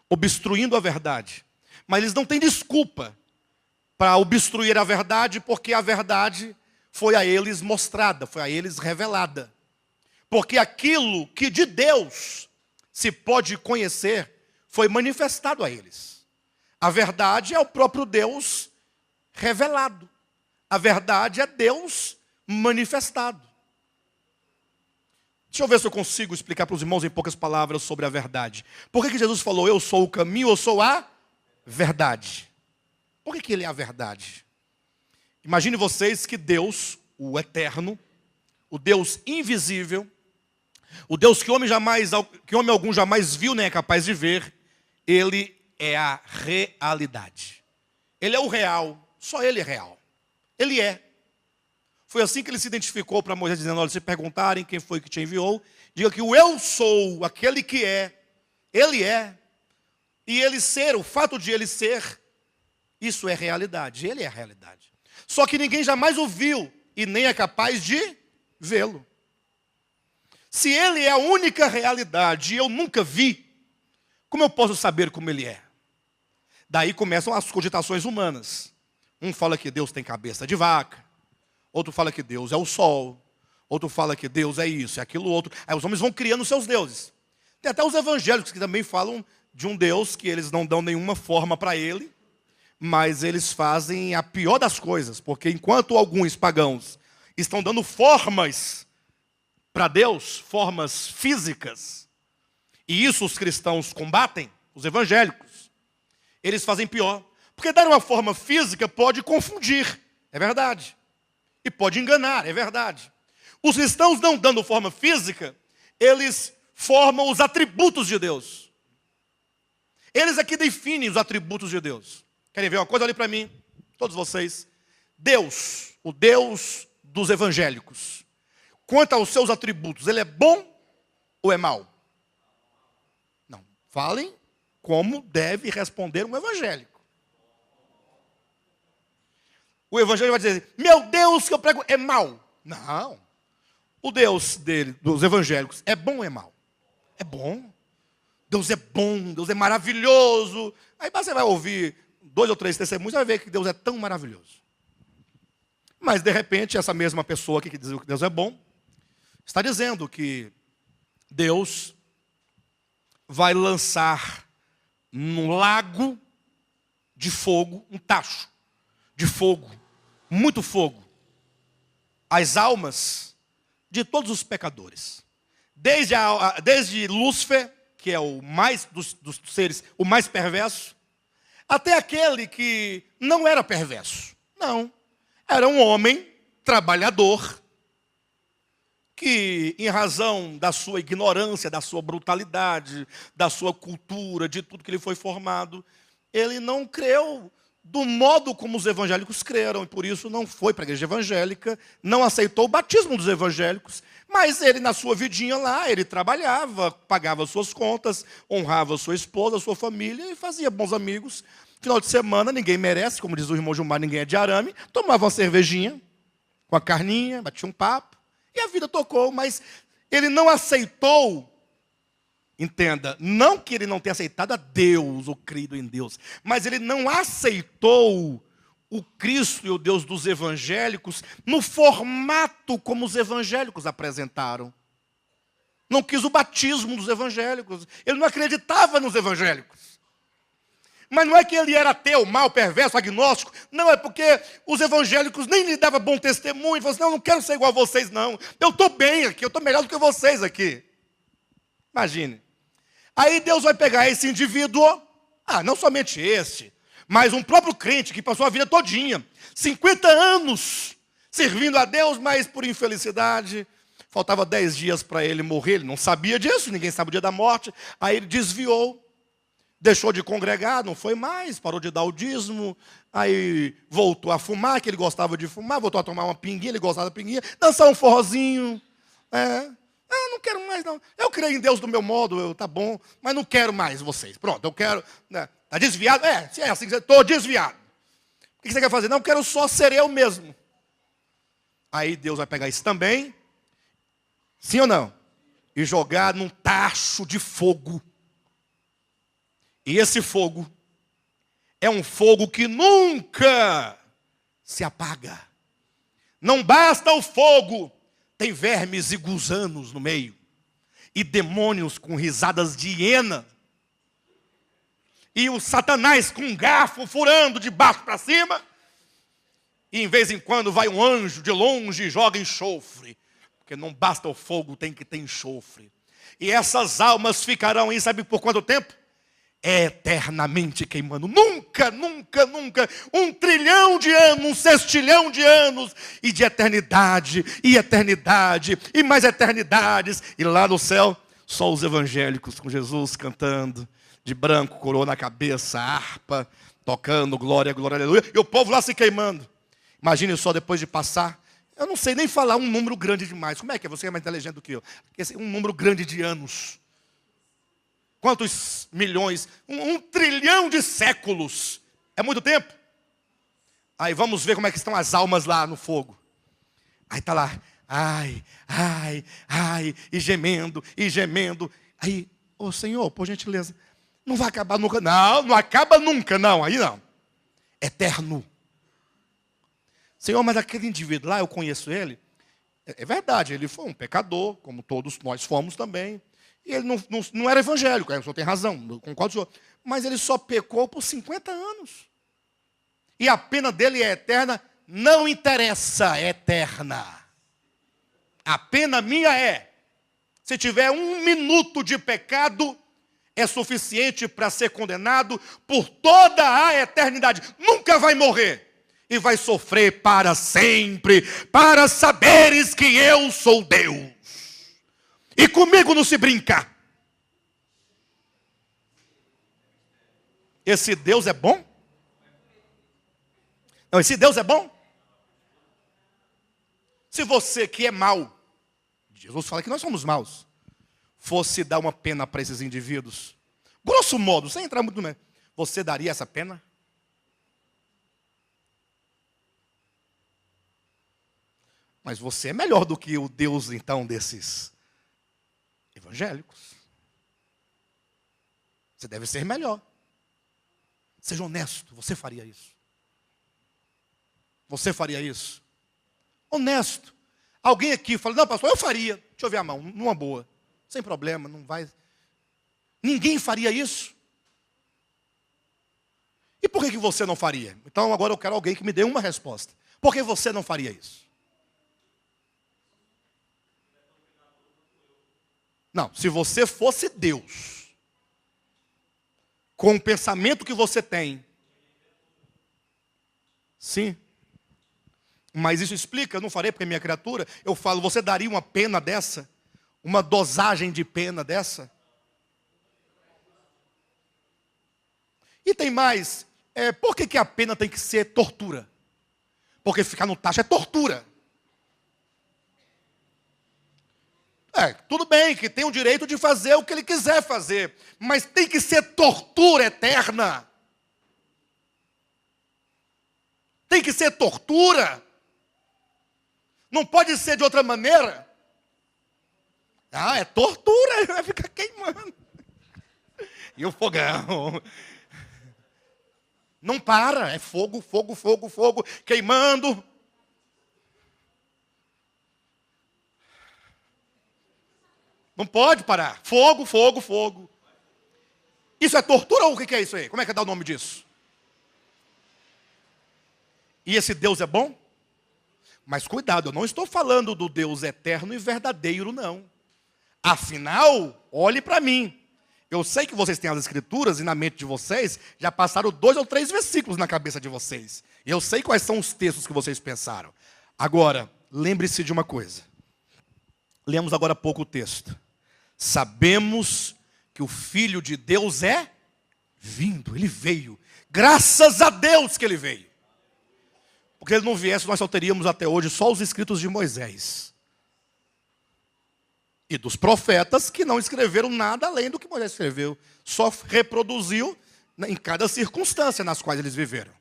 obstruindo a verdade. Mas eles não têm desculpa para obstruir a verdade, porque a verdade foi a eles mostrada, foi a eles revelada. Porque aquilo que de Deus se pode conhecer foi manifestado a eles. A verdade é o próprio Deus revelado. A verdade é Deus manifestado. Deixa eu ver se eu consigo explicar para os irmãos em poucas palavras sobre a verdade. Por que Jesus falou, eu sou o caminho, eu sou a verdade? Por que ele é a verdade? Imagine vocês que Deus, o eterno, o Deus invisível, o Deus que homem algum jamais viu nem é capaz de ver, ele é a realidade. Ele é o real, só ele é real. Ele é. Foi assim que ele se identificou para Moisés, dizendo, olha, se perguntarem quem foi que te enviou, diga que o eu sou, aquele que é, ele é. E ele ser, o fato de ele ser, isso é realidade, ele é a realidade. Só que ninguém jamais o viu e nem é capaz de vê-lo. Se ele é a única realidade e eu nunca vi, como eu posso saber como ele é? Daí começam as cogitações humanas. Um fala que Deus tem cabeça de vaca, outro fala que Deus é o sol, outro fala que Deus é isso, é aquilo outro. Aí os homens vão criando seus deuses. Tem até os evangélicos que também falam de um Deus que eles não dão nenhuma forma para ele, mas eles fazem a pior das coisas, porque enquanto alguns pagãos estão dando formas para Deus, formas físicas, e isso os cristãos combatem, os evangélicos, eles fazem pior. Porque dar uma forma física pode confundir, é verdade. E pode enganar, é verdade. Os cristãos não dando forma física, eles formam os atributos de Deus. Eles aqui definem os atributos de Deus. Querem ver uma coisa? Olhem para mim. todos vocês, Deus, o Deus dos evangélicos, quanto aos seus atributos, ele é bom ou é mau? Não, falem como deve responder um evangélico. O evangélico vai dizer, meu Deus que eu prego é mau. Não, o Deus dos evangélicos é bom ou é mau? É bom. Deus é bom, Deus é maravilhoso. Aí você vai ouvir 2 ou 3 testemunhos e vai ver que Deus é tão maravilhoso. Mas de repente essa mesma pessoa que diz que Deus é bom, está dizendo que Deus vai lançar num lago de fogo, um tacho de fogo, muito fogo, as almas de todos os pecadores. Desde Lúcifer, que é o mais dos seres, o mais perverso, até aquele que não era perverso. Não, era um homem trabalhador, que em razão da sua ignorância, da sua brutalidade, da sua cultura, de tudo que ele foi formado, ele não creu do modo como os evangélicos creram, e por isso não foi para a igreja evangélica, não aceitou o batismo dos evangélicos, mas ele na sua vidinha lá, ele trabalhava, pagava suas contas, honrava sua esposa, sua família e fazia bons amigos. Final de semana, ninguém merece, como diz o irmão Gilmar, ninguém é de arame, tomava uma cervejinha com a carninha, batia um papo, e a vida tocou, mas ele não aceitou, entenda, não que ele não tenha aceitado a Deus, ou crido em Deus, mas ele não aceitou o Cristo e o Deus dos evangélicos no formato como os evangélicos apresentaram. Não quis o batismo dos evangélicos, ele não acreditava nos evangélicos. Mas não é que ele era ateu, mau, perverso, agnóstico. Não, é porque os evangélicos nem lhe davam bom testemunho. Ele falou assim, não, eu não quero ser igual a vocês, não. Eu estou bem aqui, eu estou melhor do que vocês aqui. Imagine. Aí Deus vai pegar esse indivíduo, não somente este, mas um próprio crente que passou a vida todinha, 50 anos servindo a Deus, mas por infelicidade, faltava 10 dias para ele morrer. Ele não sabia disso, ninguém sabe o dia da morte. Aí ele desviou. Deixou de congregar, não foi mais, parou de dar o dízimo, aí voltou a fumar, que ele gostava de fumar, voltou a tomar uma pinguinha, ele gostava da pinguinha, dançar um forrozinho. Não quero mais não. Eu creio em Deus do meu modo, tá bom, mas não quero mais vocês. Pronto, eu quero. Está desviado? Se é assim, estou desviado. O que você quer fazer? Não, eu quero só ser eu mesmo. Aí Deus vai pegar isso também, sim ou não? E jogar num tacho de fogo. E esse fogo é um fogo que nunca se apaga. Não basta o fogo, tem vermes e gusanos no meio. E demônios com risadas de hiena. E o Satanás com um garfo furando de baixo para cima. E em vez em quando vai um anjo de longe e joga enxofre. Porque não basta o fogo, tem que ter enxofre. E essas almas ficarão aí, sabe por quanto tempo? Eternamente queimando, nunca, nunca, nunca, 1 trilhão de anos, 1 sextilhão de anos, e de eternidade, e mais eternidades, e lá no céu, só os evangélicos com Jesus cantando, de branco, coroa na cabeça, harpa, tocando, glória, glória, aleluia, e o povo lá se queimando. Imagine só depois de passar, eu não sei nem falar um número grande demais, como é que é? Você é mais inteligente do que eu, um número grande de anos. Quantos milhões? 1 trilhão de séculos. É muito tempo? Aí vamos ver como é que estão as almas lá no fogo. Aí está lá, ai, e gemendo, e gemendo. Aí, Senhor, por gentileza, não vai acabar nunca. Não, não acaba nunca, não. Aí não. Eterno. Senhor, mas aquele indivíduo lá, eu conheço ele. É verdade, ele foi um pecador, como todos nós fomos também. E ele não era evangélico, o senhor tem razão, eu concordo com o senhor. Mas ele só pecou por 50 anos. E a pena dele é eterna, não interessa, é eterna. A pena minha é, se tiver 1 minuto de pecado, é suficiente para ser condenado por toda a eternidade. Nunca vai morrer. E vai sofrer para sempre, para saberes que eu sou Deus. E comigo não se brinca. Esse Deus é bom? Não, esse Deus é bom? Se você que é mau, Jesus fala que nós somos maus, fosse dar uma pena para esses indivíduos, grosso modo, sem entrar muito no meio, você daria essa pena? Mas você é melhor do que o Deus, então, desses evangélicos. Você deve ser melhor. Seja honesto, você faria isso? Você faria isso? Honesto. Alguém aqui fala, não, pastor, eu faria. Deixa eu ver a mão, numa boa. Sem problema, não vai. Ninguém faria isso. E por que você não faria? Então agora eu quero alguém que me dê uma resposta. Por que você não faria isso? Não, se você fosse Deus, com o pensamento que você tem, sim. Mas isso explica, eu não farei porque é minha criatura. Eu falo, você daria uma pena dessa? Uma dosagem de pena dessa? E tem mais, por que a pena tem que ser tortura? Porque ficar no tacho é tortura. Tudo bem que tem o direito de fazer o que ele quiser fazer, mas tem que ser tortura eterna. Tem que ser tortura. Não pode ser de outra maneira. É tortura, vai ficar queimando. E o fogão? Não para, é fogo, fogo, fogo, fogo, queimando. Não pode parar. Fogo, fogo, fogo. Isso é tortura ou o que é isso aí? Como é que dá o nome disso? E esse Deus é bom? Mas cuidado, eu não estou falando do Deus eterno e verdadeiro, não. Afinal, olhe para mim. Eu sei que vocês têm as escrituras e na mente de vocês já passaram 2 ou 3 versículos na cabeça de vocês. E eu sei quais são os textos que vocês pensaram. Agora, lembre-se de uma coisa. Lemos agora há pouco o texto. Sabemos que o Filho de Deus é vindo, ele veio. Graças a Deus que ele veio. Porque ele não viesse, nós só teríamos até hoje só os escritos de Moisés. E dos profetas que não escreveram nada além do que Moisés escreveu. Só reproduziu em cada circunstância nas quais eles viveram.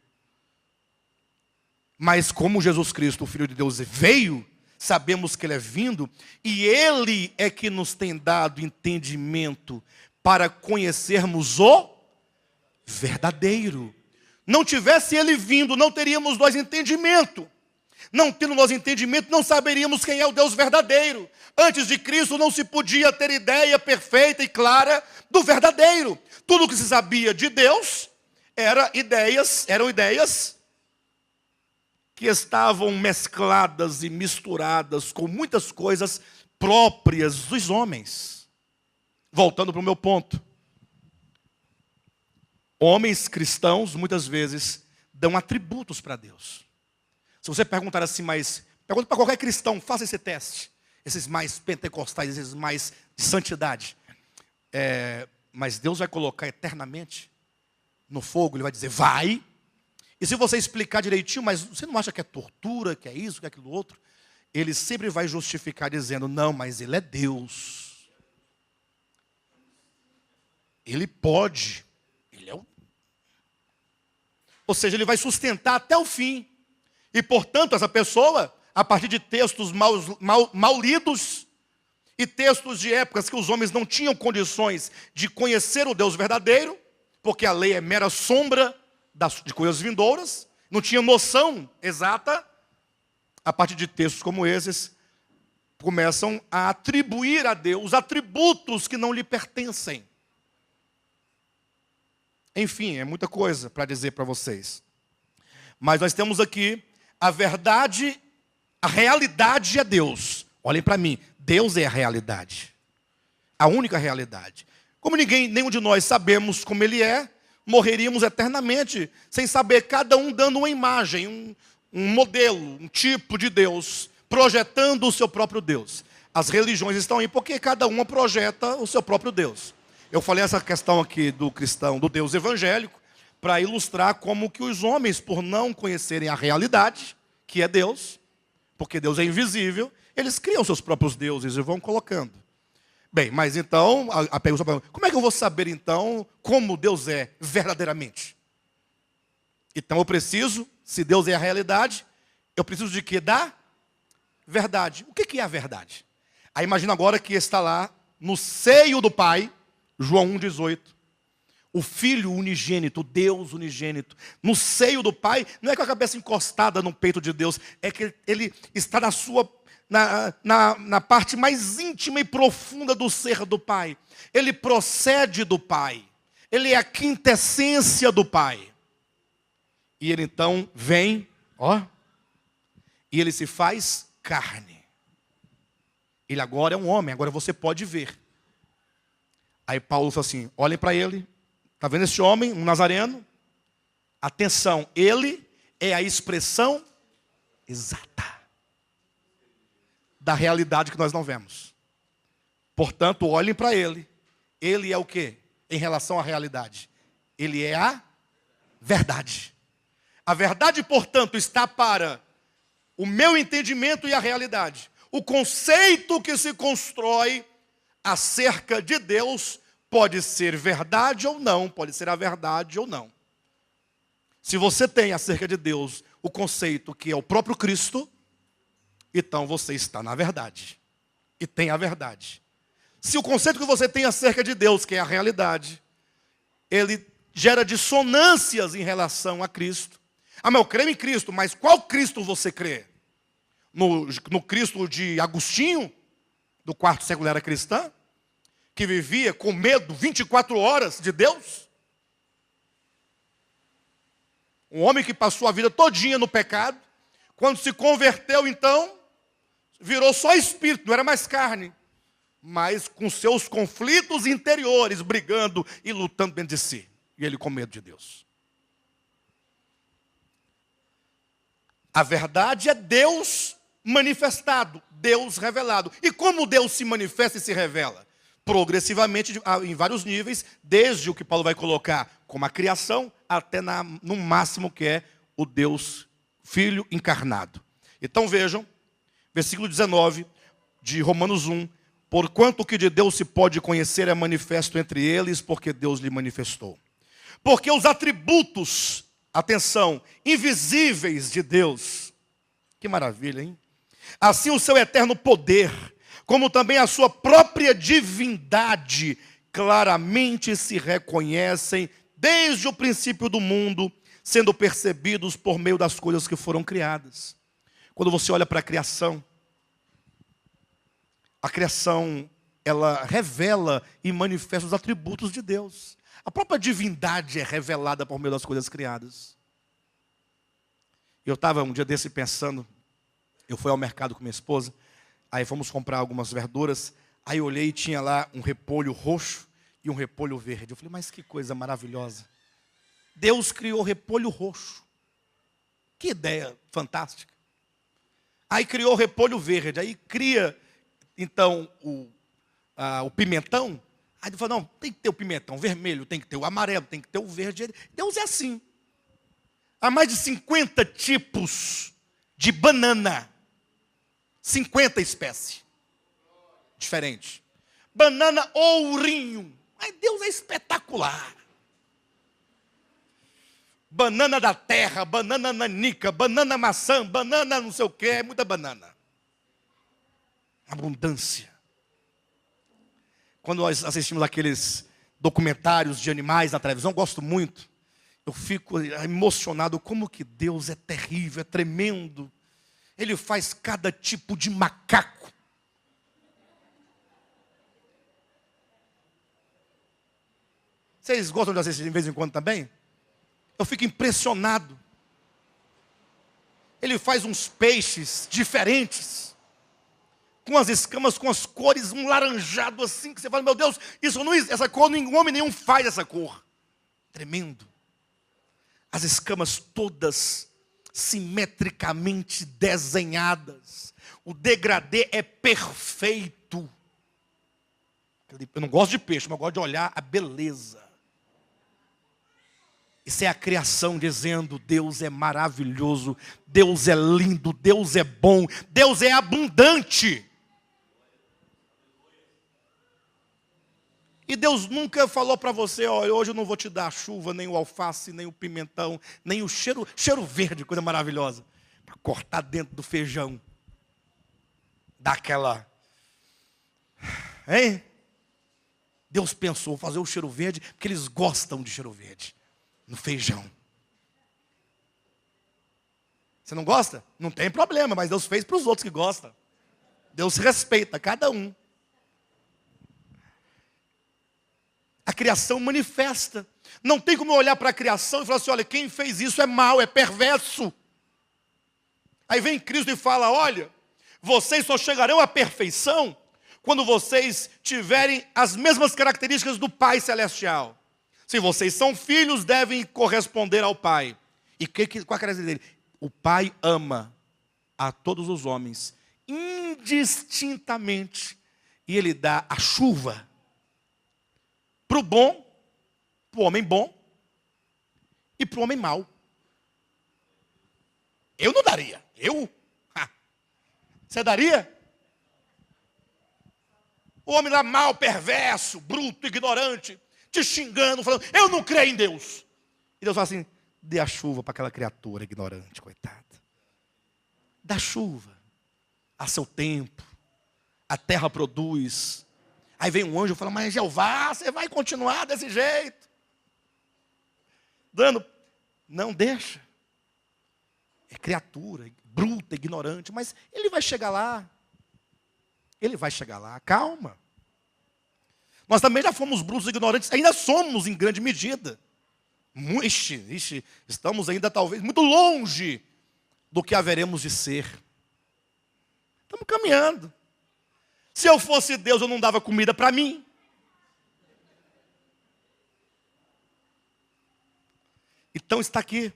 Mas como Jesus Cristo, o Filho de Deus, veio, sabemos que ele é vindo, e ele é que nos tem dado entendimento para conhecermos o verdadeiro. Não tivesse ele vindo, não teríamos nós entendimento. Não tendo nós entendimento, não saberíamos quem é o Deus verdadeiro. Antes de Cristo não se podia ter ideia perfeita e clara do verdadeiro. Tudo o que se sabia de Deus eram ideias que estavam mescladas e misturadas com muitas coisas próprias dos homens. Voltando para o meu ponto. Homens cristãos, muitas vezes, dão atributos para Deus. Se você perguntar assim, mas... Pergunta para qualquer cristão, faça esse teste. Esses mais pentecostais, esses mais de santidade. Mas Deus vai colocar eternamente no fogo, ele vai dizer, vai. E se você explicar direitinho, mas você não acha que é tortura, que é isso, que é aquilo outro? Ele sempre vai justificar dizendo, não, mas ele é Deus. Ele pode. Ele é o... Ou seja, ele vai sustentar até o fim. E, portanto, essa pessoa, a partir de textos mal lidos e textos de épocas que os homens não tinham condições de conhecer o Deus verdadeiro, porque a lei é mera sombra de coisas vindouras, não tinha noção exata, a partir de textos como esses, começam a atribuir a Deus atributos que não lhe pertencem. Enfim, é muita coisa para dizer para vocês. Mas nós temos aqui a verdade, a realidade é Deus. Olhem para mim, Deus é a realidade. A única realidade. Como nenhum de nós sabemos como Ele é, morreríamos eternamente, sem saber, cada um dando uma imagem, um modelo, um tipo de Deus, projetando o seu próprio Deus. As religiões estão aí porque cada uma projeta o seu próprio Deus. Eu falei essa questão aqui do cristão, do Deus evangélico, para ilustrar como que os homens, por não conhecerem a realidade, que é Deus, porque Deus é invisível, eles criam seus próprios deuses e vão colocando. Bem, mas então, a pergunta, como é que eu vou saber então como Deus é verdadeiramente? Então eu preciso, se Deus é a realidade, eu preciso de quê? Da verdade. O que é a verdade? Aí imagina agora que está lá no seio do Pai, João 1,18. O Filho unigênito, Deus unigênito, no seio do Pai, não é com a cabeça encostada no peito de Deus, é que Ele está na parte mais íntima e profunda do ser do Pai. Ele procede do Pai, Ele é a quintessência do Pai. E Ele então vem, e Ele se faz carne. Ele agora é um homem, agora você pode ver. Aí Paulo fala assim, olhem para Ele. Está vendo esse homem, um nazareno? Atenção, ele é a expressão exata da realidade que nós não vemos. Portanto, olhem para ele. Ele é o quê? Em relação à realidade. Ele é a verdade. A verdade, portanto, está para o meu entendimento e a realidade. O conceito que se constrói acerca de Deus pode ser verdade ou não, pode ser a verdade ou não. Se você tem acerca de Deus o conceito que é o próprio Cristo, então você está na verdade. E tem a verdade. Se o conceito que você tem acerca de Deus, que é a realidade, ele gera dissonâncias em relação a Cristo. Mas eu creio em Cristo, mas qual Cristo você crê? No Cristo de Agostinho, do quarto século era cristã? Que vivia com medo 24 horas de Deus? Um homem que passou a vida todinha no pecado, quando se converteu então, virou só espírito, não era mais carne, mas com seus conflitos interiores, brigando e lutando dentro de si. E ele com medo de Deus. A verdade é Deus manifestado, Deus revelado. E como Deus se manifesta e se revela? Progressivamente, em vários níveis, desde o que Paulo vai colocar como a criação, até no máximo que é o Deus Filho encarnado. Então vejam, versículo 19 de Romanos 1, porquanto o que de Deus se pode conhecer é manifesto entre eles, porque Deus lhe manifestou. Porque os atributos, atenção, invisíveis de Deus, que maravilha, hein? Assim o seu eterno poder, como também a sua própria divindade, claramente se reconhecem desde o princípio do mundo, sendo percebidos por meio das coisas que foram criadas. Quando você olha para a criação, ela revela e manifesta os atributos de Deus. A própria divindade é revelada por meio das coisas criadas. Eu estava um dia desse pensando, eu fui ao mercado com minha esposa, aí fomos comprar algumas verduras, aí eu olhei e tinha lá um repolho roxo e um repolho verde. Eu falei, mas que coisa maravilhosa. Deus criou repolho roxo. Que ideia fantástica. Aí criou o repolho verde, aí cria, então, o pimentão. Aí ele falou, não, tem que ter o pimentão vermelho, tem que ter o amarelo, tem que ter o verde. Deus é assim. Há mais de 50 tipos de banana. 50 espécies diferentes. Banana ourinho. Mas Deus é espetacular. Banana da terra, banana nanica, banana maçã, banana não sei o que, é muita banana. Abundância. Quando nós assistimos aqueles documentários de animais na televisão, gosto muito. Eu fico emocionado como que Deus é terrível, é tremendo. Ele faz cada tipo de macaco. Vocês gostam de assistir de vez em quando também? Eu fico impressionado. Ele faz uns peixes diferentes, com as escamas, com as cores, um laranjado assim, que você fala, meu Deus, essa cor, nenhum homem nenhum faz essa cor. Tremendo. As escamas todas simetricamente desenhadas. O degradê é perfeito. Eu não gosto de peixe, mas eu gosto de olhar a beleza. Isso é a criação dizendo: Deus é maravilhoso, Deus é lindo, Deus é bom, Deus é abundante. E Deus nunca falou para você: olha, hoje eu não vou te dar a chuva, nem o alface, nem o pimentão, nem o cheiro verde, coisa maravilhosa, para cortar dentro do feijão. Dá aquela... Hein? Deus pensou, vou fazer o cheiro verde, porque eles gostam de cheiro verde, no feijão. Você não gosta? Não tem problema, mas Deus fez para os outros que gostam. Deus respeita cada um. A criação manifesta. Não tem como eu olhar para a criação e falar assim: olha, quem fez isso é mau, é perverso. Aí vem Cristo e fala: olha, vocês só chegarão à perfeição quando vocês tiverem as mesmas características do Pai Celestial. Se vocês são filhos, devem corresponder ao Pai. E qual é a característica dele? O Pai ama a todos os homens, indistintamente. E Ele dá a chuva para o bom, para o homem bom, e para o homem mau. Eu não daria. Você daria? O homem lá mau, perverso, bruto, ignorante, te xingando, falando: eu não creio em Deus. E Deus fala assim: dê a chuva para aquela criatura ignorante, coitada. Dá chuva a seu tempo. A terra produz. Aí vem um anjo e fala: mas Jeová, você vai continuar desse jeito? Dando. Não, deixa. É criatura, bruta, ignorante, mas ele vai chegar lá. Ele vai chegar lá, calma. Nós também já fomos brutos e ignorantes, ainda somos em grande medida. Estamos ainda talvez muito longe do que haveremos de ser. Estamos caminhando. Se eu fosse Deus, eu não dava comida para mim. Então está aqui.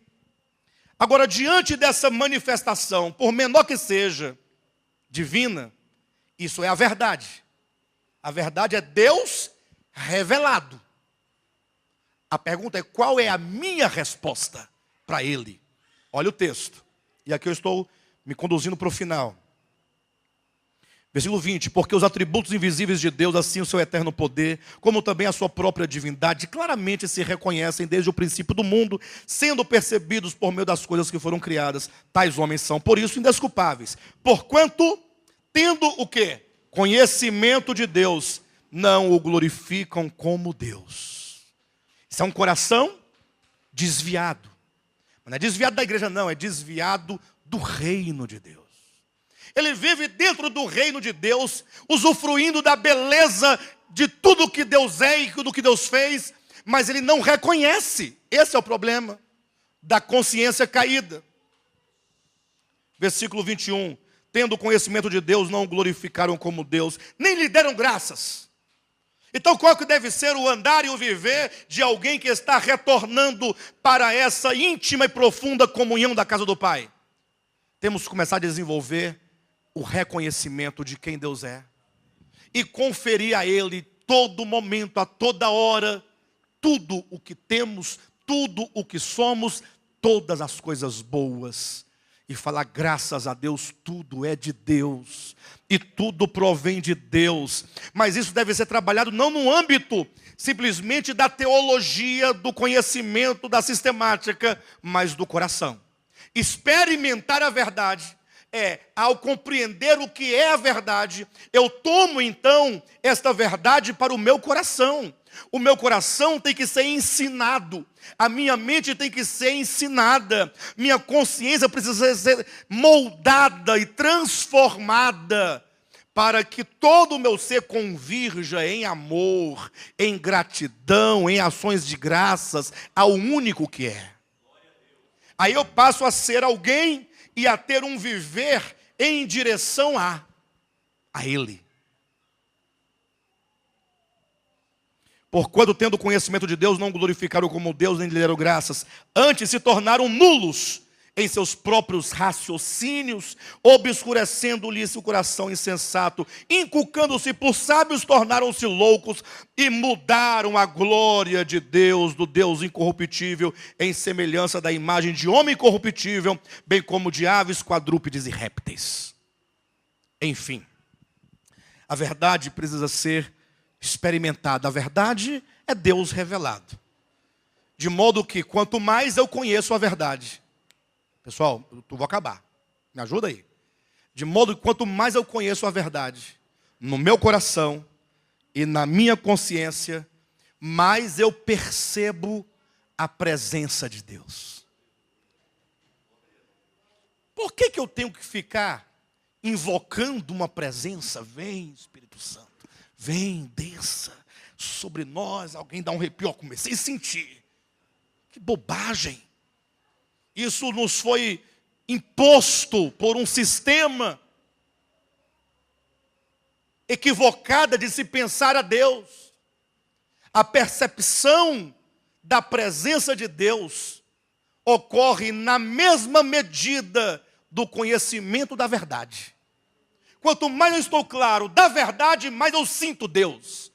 Agora, diante dessa manifestação, por menor que seja, divina, isso é a verdade. A verdade é Deus revelado. A pergunta é: qual é a minha resposta para Ele? Olha o texto. E aqui eu estou me conduzindo para o final. Versículo 20: porque os atributos invisíveis de Deus, assim o seu eterno poder, como também a sua própria divindade, claramente se reconhecem desde o princípio do mundo, sendo percebidos por meio das coisas que foram criadas. Tais homens são, por isso, indesculpáveis. Porquanto, tendo o quê? Conhecimento de Deus, não o glorificam como Deus. Isso é um coração desviado. Não é desviado da igreja, não, é desviado do reino de Deus. Ele vive dentro do reino de Deus, usufruindo da beleza de tudo que Deus é e do que Deus fez, mas ele não reconhece. Esse é o problema da consciência caída. Versículo 21. Tendo conhecimento de Deus, não o glorificaram como Deus, nem lhe deram graças. Então qual que deve ser o andar e o viver de alguém que está retornando para essa íntima e profunda comunhão da casa do Pai? Temos que começar a desenvolver o reconhecimento de quem Deus é e conferir a Ele todo momento, a toda hora, tudo o que temos, tudo o que somos, todas as coisas boas, e falar: graças a Deus, tudo é de Deus e tudo provém de Deus. Mas isso deve ser trabalhado não no âmbito simplesmente da teologia, do conhecimento, da sistemática, mas do coração. Experimentar a verdade ao compreender o que é a verdade, eu tomo então esta verdade para o meu coração. O meu coração tem que ser ensinado, a minha mente tem que ser ensinada, minha consciência precisa ser moldada e transformada, para que todo o meu ser convirja em amor, em gratidão, em ações de graças ao único que é. Aí eu passo a ser alguém e a ter um viver em direção a Ele. Porquanto, tendo conhecimento de Deus, não glorificaram como Deus, nem lhe deram graças. Antes se tornaram nulos em seus próprios raciocínios, obscurecendo-lhes o coração insensato, inculcando-se por sábios, tornaram-se loucos e mudaram a glória de Deus, do Deus incorruptível, em semelhança da imagem de homem corruptível, bem como de aves, quadrúpedes e répteis. Enfim, a verdade precisa ser experimentada. A verdade é Deus revelado. De modo que quanto mais eu conheço a verdade, pessoal, eu vou acabar. Me ajuda aí. De modo que quanto mais eu conheço a verdade, no meu coração e na minha consciência, mais eu percebo a presença de Deus. Por que eu tenho que ficar invocando uma presença? Vem, Espírito Santo, vem, desça sobre nós. Alguém dá um arrepio, eu comecei a sentir. Que bobagem. Isso nos foi imposto por um sistema equivocado de se pensar a Deus. A percepção da presença de Deus ocorre na mesma medida do conhecimento da verdade. Quanto mais eu estou claro da verdade, mais eu sinto Deus.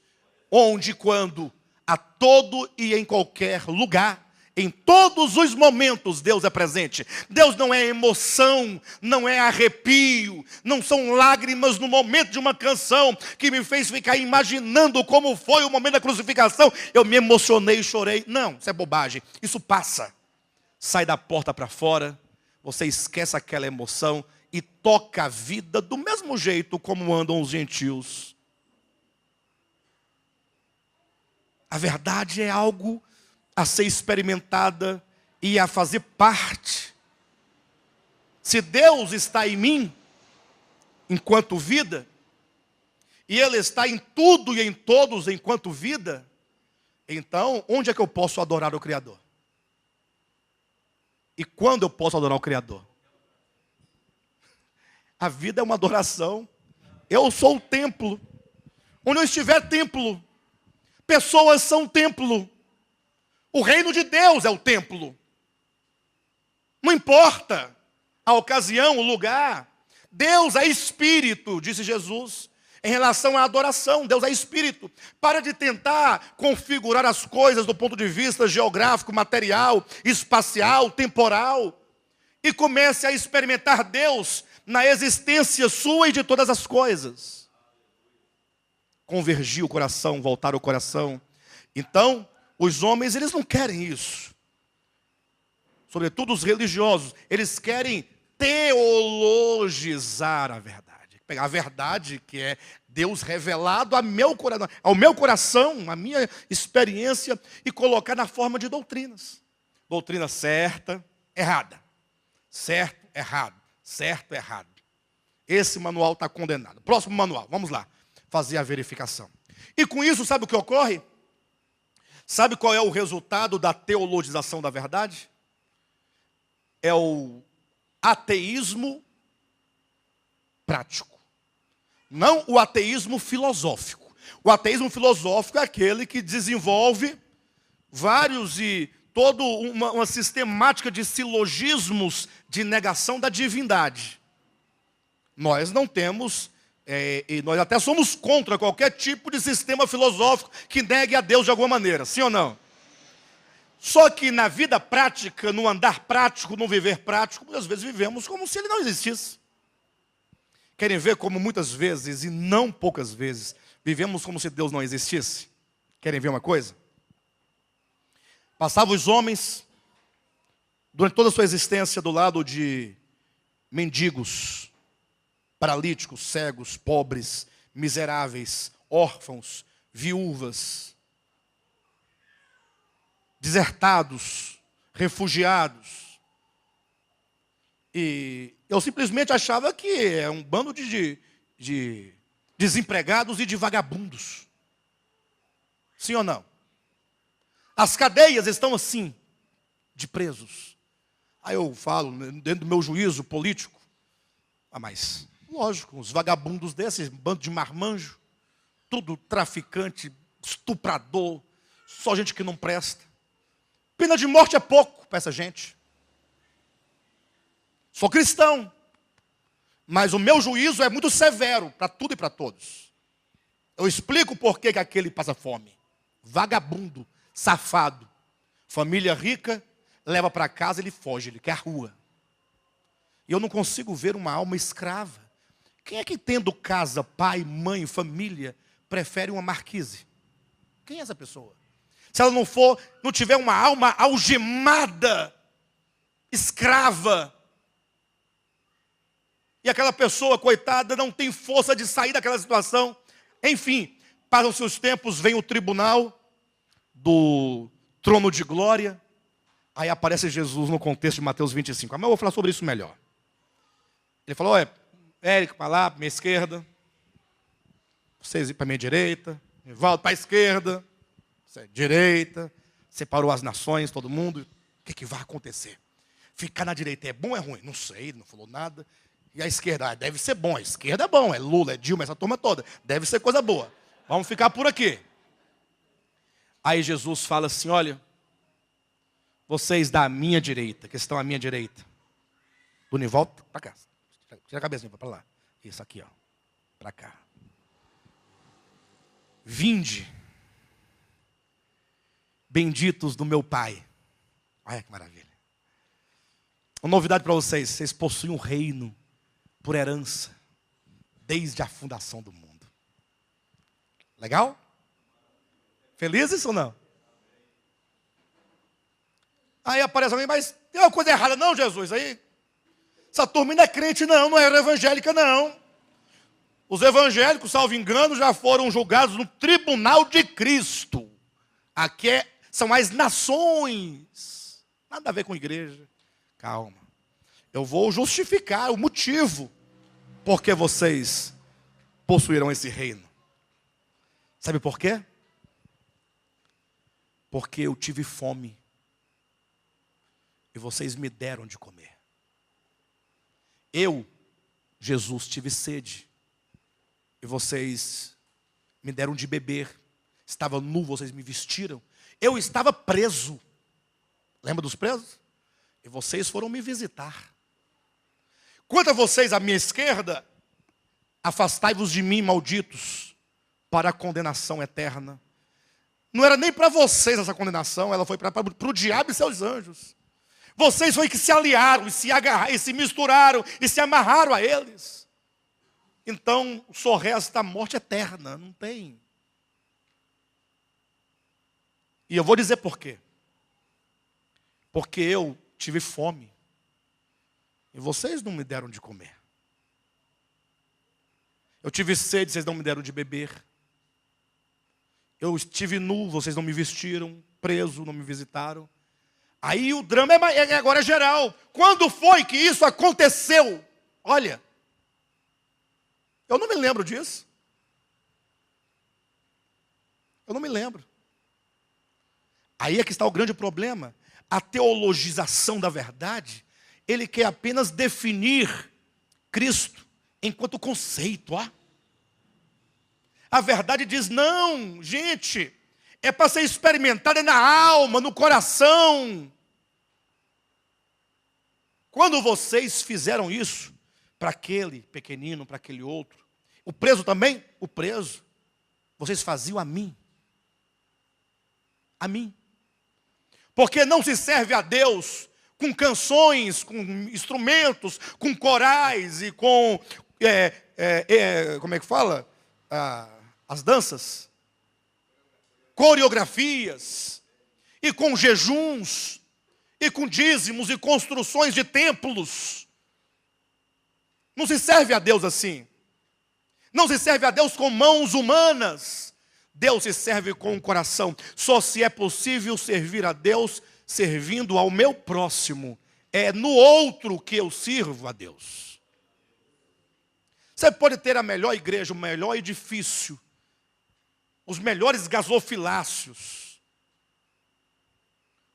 Onde, quando, a todo e em qualquer lugar, em todos os momentos, Deus é presente. Deus não é emoção, não é arrepio, não são lágrimas no momento de uma canção que me fez ficar imaginando como foi o momento da crucificação. Eu me emocionei e chorei. Não, isso é bobagem. Isso passa. Sai da porta para fora, você esquece aquela emoção e toca a vida do mesmo jeito como andam os gentios. A verdade é algo a ser experimentada e a fazer parte. Se Deus está em mim, enquanto vida, e Ele está em tudo e em todos enquanto vida, então, onde é que eu posso adorar o Criador? E quando eu posso adorar o Criador? A vida é uma adoração. Eu sou o templo. Onde eu estiver, templo. Pessoas são templo. O reino de Deus é o templo. Não importa a ocasião, o lugar. Deus é espírito, disse Jesus, em relação à adoração. Deus é espírito. Para de tentar configurar as coisas do ponto de vista geográfico, material, espacial, temporal. E comece a experimentar Deus na existência sua e de todas as coisas. Convergir o coração, voltar o coração. Então, os homens, eles não querem isso. Sobretudo os religiosos, eles querem teologizar a verdade. Pegar a verdade que é Deus revelado ao meu coração, a minha experiência, e colocar na forma de doutrinas. Doutrina certa, errada. Certo, errado. Certo, errado. Esse manual está condenado. Próximo manual, vamos lá. Fazer a verificação. E com isso, sabe o que ocorre? Sabe qual é o resultado da teologização da verdade? É o ateísmo prático. Não o ateísmo filosófico. O ateísmo filosófico é aquele que desenvolve vários e toda uma sistemática de silogismos de negação da divindade. Nós não temos, e nós até somos contra qualquer tipo de sistema filosófico que negue a Deus de alguma maneira, sim ou não? Só que na vida prática, no andar prático, no viver prático, muitas vezes vivemos como se ele não existisse. Querem ver como muitas vezes, e não poucas vezes, vivemos como se Deus não existisse? Querem ver uma coisa? Passavam os homens, durante toda a sua existência, do lado de mendigos, paralíticos, cegos, pobres, miseráveis, órfãos, viúvas, desertados, refugiados. E eu simplesmente achava que é um bando de desempregados e de vagabundos. Sim ou não? As cadeias estão assim, de presos. Aí eu falo, dentro do meu juízo político, mas, lógico, uns vagabundos desses, bando de marmanjo, tudo traficante, estuprador, só gente que não presta. Pena de morte é pouco para essa gente. Sou cristão. Mas o meu juízo é muito severo para tudo e para todos. Eu explico por que aquele passa fome. Vagabundo, safado. Família rica, leva para casa, ele foge, ele quer a rua. E eu não consigo ver uma alma escrava. Quem é que tendo casa, pai, mãe, família, prefere uma marquise? Quem é essa pessoa? Se ela não tiver uma alma algemada, escrava, e aquela pessoa, coitada, não tem força de sair daquela situação. Enfim, passam seus tempos, vem o tribunal do trono de glória. Aí aparece Jesus no contexto de Mateus 25. Mas eu vou falar sobre isso melhor. Ele falou, olha, Érico para lá, para minha esquerda. Vocês para minha direita. Evaldo para a esquerda. Você direita. Separou as nações, todo mundo. O que vai acontecer? Ficar na direita é bom ou é ruim? Não sei, ele não falou nada. E a esquerda, deve ser bom. A esquerda é bom, é Lula, é Dilma, essa turma toda. Deve ser coisa boa. Vamos ficar por aqui. Aí Jesus fala assim, olha, vocês da minha direita, que estão à minha direita. Dunival, para cá. Tira a cabecinha para lá. Isso aqui, ó. Para cá. Vinde, benditos do meu Pai. Olha que maravilha. Uma novidade para vocês. Vocês possuem um reino por herança, desde a fundação do mundo. Legal? Felizes ou não? Aí aparece alguém, mas tem uma coisa errada, não, Jesus? Aí, essa turma não é crente, não era evangélica, não. Os evangélicos, salvo engano, já foram julgados no tribunal de Cristo. Aqui são as nações. Nada a ver com igreja. Calma. Eu vou justificar o motivo por que vocês possuirão esse reino. Sabe por quê? Porque eu tive fome e vocês me deram de comer. Eu, Jesus, tive sede e vocês me deram de beber. Estava nu, vocês me vestiram. Eu estava preso. Lembra dos presos? E vocês foram me visitar. Quanto a vocês, à minha esquerda, afastai-vos de mim, malditos, para a condenação eterna. Não era nem para vocês essa condenação, ela foi para o diabo e seus anjos. Vocês foi que se aliaram, e se agarraram, e se misturaram, e se amarraram a eles. Então, só resta a morte eterna, não tem. E eu vou dizer por quê. Porque eu tive fome. E vocês não me deram de comer. Eu tive sede, vocês não me deram de beber. Eu estive nu, vocês não me vestiram. Preso, não me visitaram. Aí o drama agora é geral. Quando foi que isso aconteceu? Olha, eu não me lembro disso. Eu não me lembro. Aí é que está o grande problema. A teologização da verdade, ele quer apenas definir Cristo enquanto conceito. A verdade diz, não, gente, é para ser experimentada na alma, no coração. Quando vocês fizeram isso, para aquele pequenino, para aquele outro, o preso também, o preso, vocês faziam a mim. A mim. Porque não se serve a Deus com canções, com instrumentos, com corais e com, como é que fala? As danças. Coreografias. E com jejuns. E com dízimos e construções de templos. Não se serve a Deus assim. Não se serve a Deus com mãos humanas. Deus se serve com o coração. Só se é possível servir a Deus servindo ao meu próximo. É no outro que eu sirvo a Deus. Você pode ter a melhor igreja, o melhor edifício, os melhores gasofiláceos,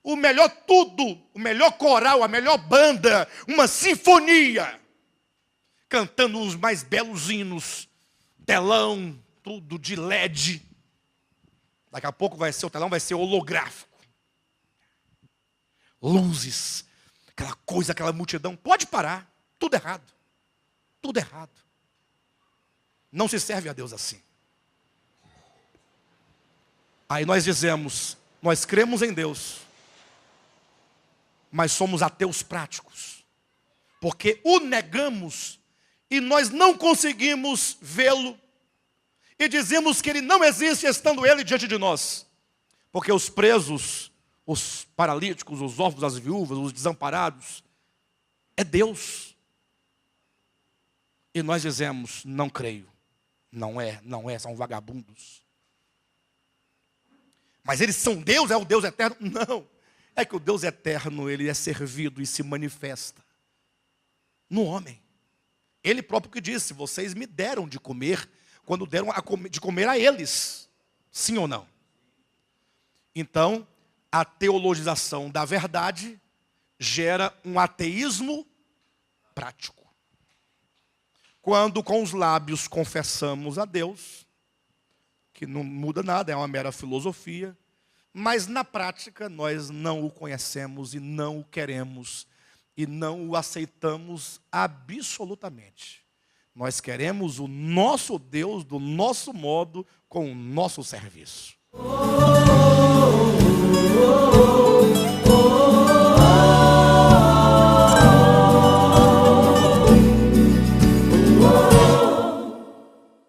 o melhor tudo, o melhor coral, a melhor banda, uma sinfonia, cantando os mais belos hinos, telão, tudo de LED. Daqui a pouco o telão vai ser holográfico. Luzes, aquela coisa, aquela multidão. Pode parar. Tudo errado. Tudo errado. Não se serve a Deus assim. Aí nós dizemos, nós cremos em Deus, mas somos ateus práticos, porque o negamos e nós não conseguimos vê-lo, e dizemos que ele não existe estando ele diante de nós, porque os presos, os paralíticos, os órfãos, as viúvas, os desamparados, é Deus. E nós dizemos, não creio, não é, são vagabundos. Mas eles são Deus, é o Deus eterno? Não. É que o Deus eterno, ele é servido e se manifesta no homem. Ele próprio que disse, vocês me deram de comer, quando deram de comer a eles. Sim ou não? Então, a teologização da verdade gera um ateísmo prático. Quando com os lábios confessamos a Deus, que não muda nada, é uma mera filosofia, mas na prática nós não o conhecemos e não o queremos e não o aceitamos absolutamente. Nós queremos o nosso Deus do nosso modo, com o nosso serviço.